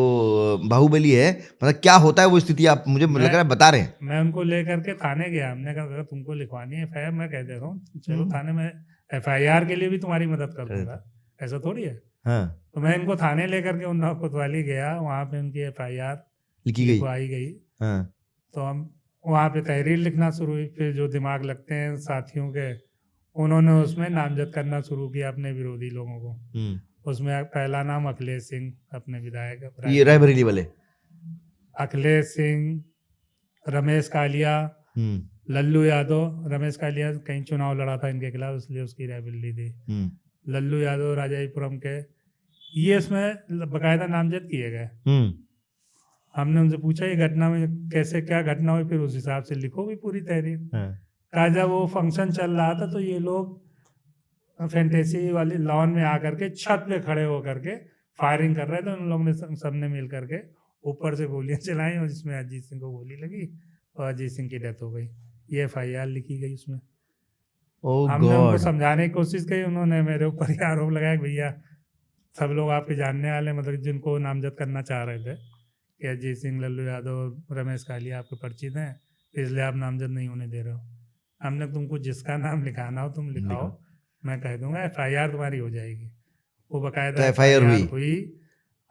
बाहुबली है, मतलब क्या होता है वो स्थिति, आप मुझे लग रहा है बता रहे हैं। मैं उनको लेकर के थाने गया, हमने कहा अगर तुमको लिखवानी है FIR, मैं कह दे रहा हूँ चलो थाने में, FIR के लिए भी तुम्हारी मदद कर दूंगा, ऐसा थोड़ी है। तो मैं इनको थाने लेकर के उन्नाव कोतवाली गया, वहाँ पे उनकी FIR लिखवाई गई। तो हम वहाँ पे तहरीर लिखना शुरू हुई। फिर जो दिमाग लगते हैं साथियों के, उन्होंने उसमें नामजद करना शुरू किया अपने विरोधी लोगों को। उसमें पहला नाम अखिलेश सिंह, अपने विधायक, ये रायबरेली वाले अखिलेश सिंह, रमेश कालिया, लल्लू यादव। रमेश कालिया कहीं चुनाव लड़ा था इनके खिलाफ, इसलिए उसकी रायबरेली थी। लल्लू यादव राजाईपुरम के, ये इसमें बाकायदा नामजद किए गए। हमने उनसे पूछा ये घटना में कैसे क्या घटना हुई, फिर उस हिसाब से लिखो भी पूरी तहरीर। कहा जब वो फंक्शन चल रहा था तो ये लोग फैंटेसी वाली लॉन में आकर के छत पे खड़े होकर के फायरिंग कर रहे थे। उन लोगों ने सबने मिल करके ऊपर से गोलियां चलाई और जिसमें अजीत सिंह को गोली लगी और अजीत सिंह की डेथ हो गई। ये FIR लिखी गई उसमें। हमने उनको समझाने की कोशिश की, उन्होंने मेरे ऊपर ही आरोप लगाया कि भैया सब लोग आपके जानने वाले, मतलब जिनको नामजद करना चाह रहे थे कि अजीत सिंह, लल्लू यादव, रमेश कालिया आपके परिचित हैं, इसलिए आप नामजद नहीं होने दे रहे हो। हमने तुमको जिसका नाम लिखाना हो तुम लिखाओ, मैं कह दूंगा FIR तुम्हारी हो जाएगी। वो बाकायदा FIR हुई।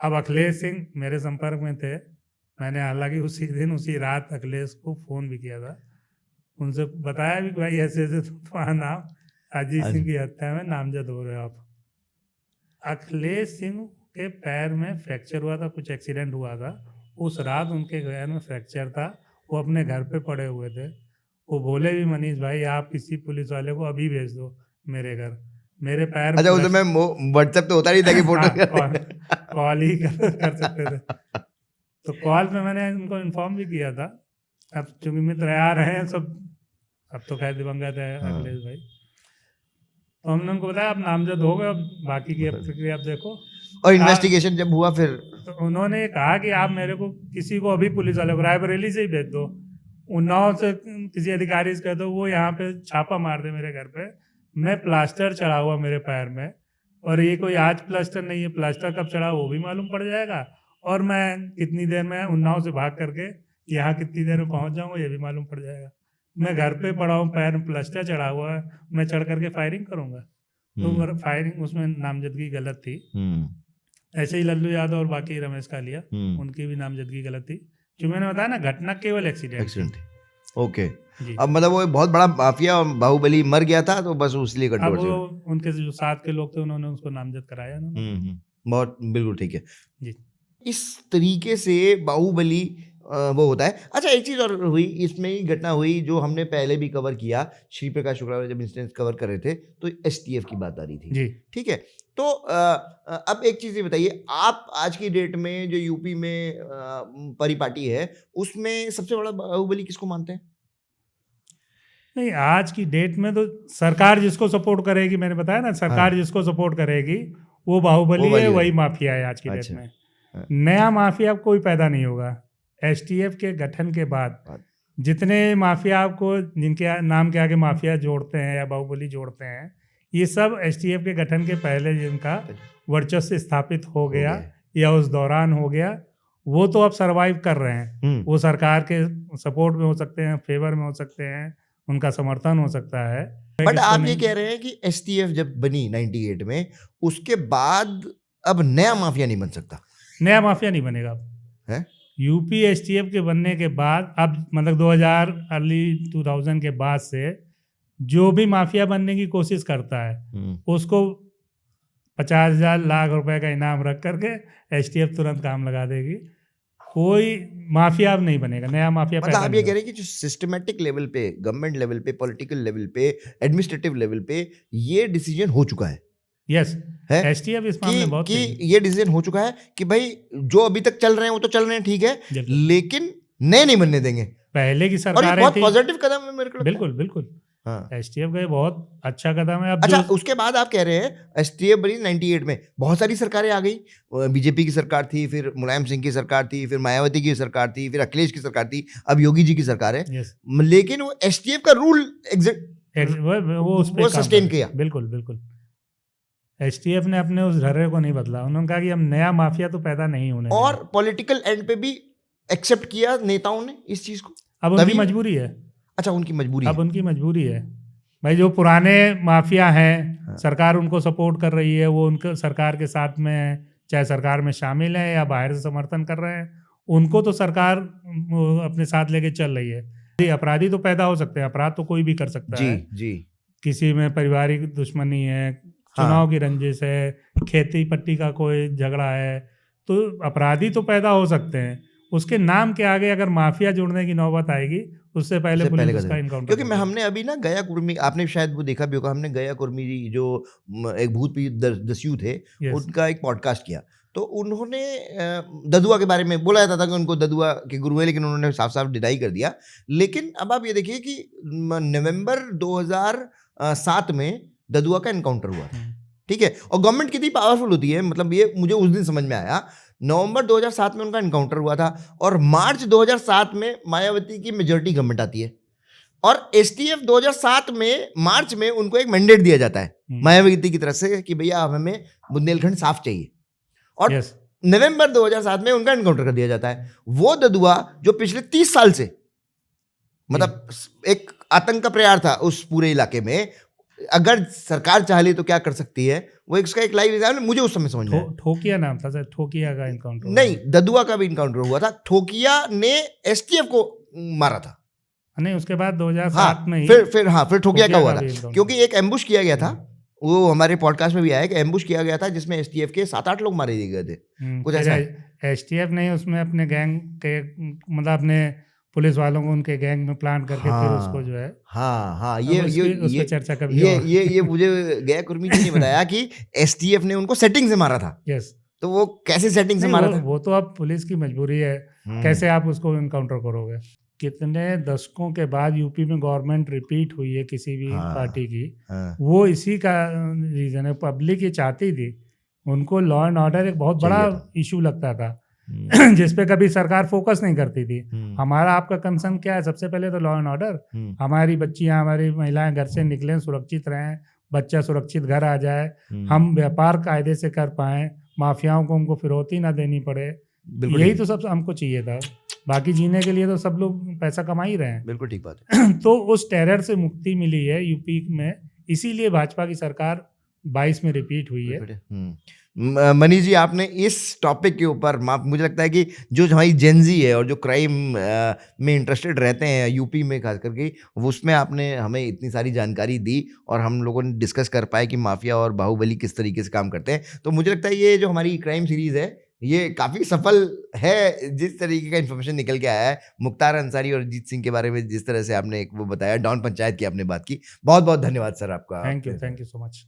अब अखिलेश सिंह मेरे संपर्क में थे, मैंने हालांकि उसी दिन उसी रात अखिलेश को फ़ोन भी किया था, उनसे बताया भी भाई ऐसे ऐसे तुम्हारा नाम अजीत सिंह की हत्या में नामजद हो रहे हो आप। अखिलेश सिंह के पैर में फ्रैक्चर हुआ था, कुछ एक्सीडेंट हुआ था, उस रात उनके पैर में फ्रैक्चर था, वो अपने घर पे पड़े हुए थे। वो बोले भी मनीष भाई आप किसी पुलिस वाले को अभी भेज दो मेरे घर, मेरे पैर। अच्छा उस समय व्हाट्सएप तो होता नहीं था कि फोटो कॉल ही कर सकते थे। तो कॉल पे मैंने उनको इन्फॉर्म भी किया था। अब चूंकि मित्र आ रहे हैं सब, अब तो खैर दिवंगत है अखिलेश भाई, तो हमने उनको बताया आप नामजद हो गए, अब बाकी की प्रक्रिया आप देखो। और इन्वेस्टिगेशन जब हुआ फिर तो उन्होंने कहा कि आप मेरे को किसी को अभी पुलिस वाले को रायबरेली से ही भेज दो, उन्नाव से किसी अधिकारी से कह दो वो यहाँ पे छापा मार दे मेरे घर पे। मैं प्लास्टर चढ़ा हुआ मेरे पैर में, और ये कोई आज प्लास्टर नहीं है, प्लास्टर कब चढ़ा वो भी मालूम पड़ जाएगा, और मैं कितनी देर में उन्नाव से भाग करके यहाँ कितनी देर में पहुँच जाऊँगा ये भी मालूम पड़ जाएगा। मैं घर पे पड़ा हूँ, पैर में प्लास्टर चढ़ा हुआ है, मैं चढ़ करके फायरिंग करूँगा? तो फायरिंग उसमें नामजदगी गलत थी। ऐसे ही लल्लू यादव और बाकी रमेश कालिया, उनकी भी नामजदगी गलत थी। जो मैंने बताया ना घटना केवल एक्सीडेंट थी। ओके। अब मतलब वो बहुत बड़ा माफिया बाहुबली मर गया था तो बस उसलिए अब वो उनके जो साथ के लोग थे उन्होंने उसको नामजद कराया। बहुत बिल्कुल ठीक है जी। इस तरीके से बाहुबली वो होता है। अच्छा एक चीज़ और हुई इसमें ही घटना हुई जो हमने पहले भी कवर किया, श्री प्रकाश शुक्ला जब इंसिडेंट कवर कर रहे थे तो STF की बात आ रही थी। जी ठीक है। तो अब एक चीज़ ये बताइए, आप आज की डेट में जो यूपी में परिपाटी है उसमें सबसे बड़ा बाहुबली किसको मानते हैं? नहीं, आज की डेट में तो सरकार जिसको सपोर्ट करेगी, मैंने बताया ना सरकार जिसको सपोर्ट करेगी वो बाहुबली है, वही माफिया है आज की डेट में। नया माफिया कोई पैदा नहीं होगा। STF के गठन के बाद जितने माफिया आपको जिनके नाम के आगे माफिया जोड़ते हैं या बाहुबली जोड़ते हैं, ये सब STF के गठन के पहले जिनका वर्चस्व स्थापित हो गया या उस दौरान हो गया, वो तो अब सरवाइव कर रहे हैं। वो सरकार के सपोर्ट में हो सकते हैं, फेवर में हो सकते हैं, उनका समर्थन हो सकता है। बट आप ये कह रहे हैं कि STF जब बनी 98 में उसके बाद अब नया माफिया नहीं बन सकता? नया माफिया नहीं बनेगा अब है? यूपी STF के बनने के बाद अब मतलब 2000 अर्ली 2000 के बाद से जो भी माफिया बनने की कोशिश करता है उसको 50,000 लाख रुपए का इनाम रख करके STF तुरंत काम लगा देगी। कोई माफिया अब नहीं बनेगा, नया माफिया। मतलब आप ये कह रहे हैं कि जो सिस्टमैटिक लेवल पे, गवर्नमेंट लेवल पे, पॉलिटिकल लेवल पे, एडमिनिस्ट्रेटिव लेवल पे ये डिसीजन हो चुका है। यस है STF इस मामले में बहुत कि ये डिसीजन हो चुका है कि भाई जो अभी तक चल रहे हैं वो तो चल रहे हैं, ठीक है, लेकिन नए नहीं बनने देंगे। पहले की सरकार बहुत पॉजिटिव कदम है मेरे को। बिल्कुल बिल्कुल हाँ। STF का ये बहुत अच्छा कदम है। अब अच्छा उसके बाद आप कह रहे हैं STF बनी 98 में, बहुत सारी सरकारें आ गई, बीजेपी की सरकार थी, फिर मुलायम सिंह की सरकार थी, फिर मायावती की सरकार थी, फिर अखिलेश की सरकार थी, अब योगी जी की सरकार है। लेकिन वो STF का रूल वो सस्टेन किया। बिल्कुल बिल्कुल STF ने अपने उस ढर्रे को नहीं बदला। उन्होंने कहा कि हम नया माफिया तो पैदा नहीं होने देंगे। और पॉलिटिकल एंड पे भी एक्सेप्ट किया नेताओं ने इस चीज को। अब उनकी मजबूरी है। अच्छा उनकी मजबूरी अब उनकी मजबूरी है भाई। जो पुराने माफिया हैं सरकार उनको सपोर्ट कर रही है, वो उनके सरकार के साथ में है, चाहे सरकार में शामिल है या बाहर से समर्थन कर रहे हैं, उनको तो सरकार अपने साथ लेके चल रही है। अपराधी तो पैदा हो सकते हैं, अपराध तो कोई भी कर सकता है। जी किसी में पारिवारिक दुश्मनी है, चुनाव की रंजिश है, खेती पट्टी का कोई झगड़ा है, तो अपराधी तो पैदा हो सकते हैं। उसके नाम के आगे अगर माफिया जुड़ने की नौबत आएगी उससे पहले पुलिस उसका इनकाउंटर, क्योंकि हमने अभी ना गया कुर्मी, आपने शायद वो देखा भी होगा, हमने गया कुर्मी जी जो एक भूत दस्यु थे, उनका एक पॉडकास्ट किया, तो उन्होंने ददुआ के बारे में बोला जाता था कि उनको ददुआ के गुरु है, लेकिन उन्होंने साफ साफ डिनाई कर दिया। लेकिन अब आप ये देखिए कि नवंबर 2007 में ददुआ का एनकाउंटर हुआ था, ठीक है, और गवर्नमेंट कितनी पावरफुल होती है, मतलब ये मुझे उस दिन समझ में आया। नवंबर 2007 में उनका एनकाउंटर हुआ था और मार्च 2007 में मायावती की मेजॉरिटी गवर्नमेंट आती है और एसटीएफ 2007 में मार्च में उनको एक मैंडेट दिया जाता है मायावती की तरफ से कि भैया हमें बुंदेलखंड साफ चाहिए, और नवंबर 2007 में उनका एनकाउंटर कर दिया जाता है। वो ददुआ जो पिछले 30 साल से मतलब एक आतंक का प्रयार था उस पूरे इलाके में, अगर सरकार चाह ली तो क्या कर सकती है, वो इसका एक लाइव एग्जाम्पल मुझे उस समय समझ में आया। ठोकिया नाम था सर, ठोकिया का एनकाउंटर नहीं, ददुआ का भी एनकाउंटर हुआ था, ठोकिया ने एसटीएफ को मारा था, नहीं उसके बाद 2007 में ही फिर ठोकिया का हुआ था, क्योंकि एक एम्बुश किया गया था, वो हमारे पॉडकास्ट में भी आया कि एम्बुश किया गया था जिसमें एसटीएफ के 7-8 लोग मारे गए थे, कुछ ऐसा। एसटीएफ नहीं, उसमें अपने गैंग के मतलब अपने पुलिस वालों को उनके गैंग में प्लांट करके फिर उसको जो है ये चर्चा कभी ये मुझे गया कुर्मी जी ने बताया कि एसटीएफ ने उनको सेटिंग से मारा था। यस, तो वो कैसे सेटिंग से मारा था? वो तो अब पुलिस की मजबूरी है, कैसे आप उसको इनकाउंटर करोगे। कितने दशकों के बाद यूपी में गवर्नमेंट रिपीट हुई है किसी भी पार्टी की, वो इसी का रीजन है। पब्लिक ये चाहती थी, उनको लॉ एंड ऑर्डर एक बहुत बड़ा इशू लगता था जिस पे कभी सरकार फोकस नहीं करती थी। हमारा आपका कंसर्न क्या है? सबसे पहले तो लॉ एंड ऑर्डर, हमारी बच्चियां हमारी महिलाएं घर से निकलें, सुरक्षित रहें, बच्चा सुरक्षित घर आ जाए, हम व्यापार कायदे से कर पाएं, माफियाओं को हमको फिरौती ना देनी पड़े, यही तो सब हमको चाहिए था। बाकी जीने के लिए तो सब लोग पैसा कमा ही रहे हैं। बिल्कुल ठीक बात है। तो उस टेरर से मुक्ति मिली है यूपी में, इसीलिए भाजपा की सरकार 22 में रिपीट हुई है। मनीष जी, आपने इस टॉपिक के ऊपर मुझे लगता है कि जो हमारी जेनजी है और जो क्राइम में इंटरेस्टेड रहते हैं यूपी में खास करके, उसमें आपने हमें इतनी सारी जानकारी दी और हम लोगों ने डिस्कस कर पाए कि माफिया और बाहुबली किस तरीके से काम करते हैं। तो मुझे लगता है ये जो हमारी क्राइम सीरीज़ है ये काफ़ी सफल है, जिस तरीके का इन्फॉर्मेशन निकल के आया है। मुख्तार अंसारी और अरिजीत सिंह के बारे में जिस तरह से आपने एक वो बताया, डॉन पंचायत की आपने बात की, बहुत बहुत धन्यवाद सर आपका। Thank you so much.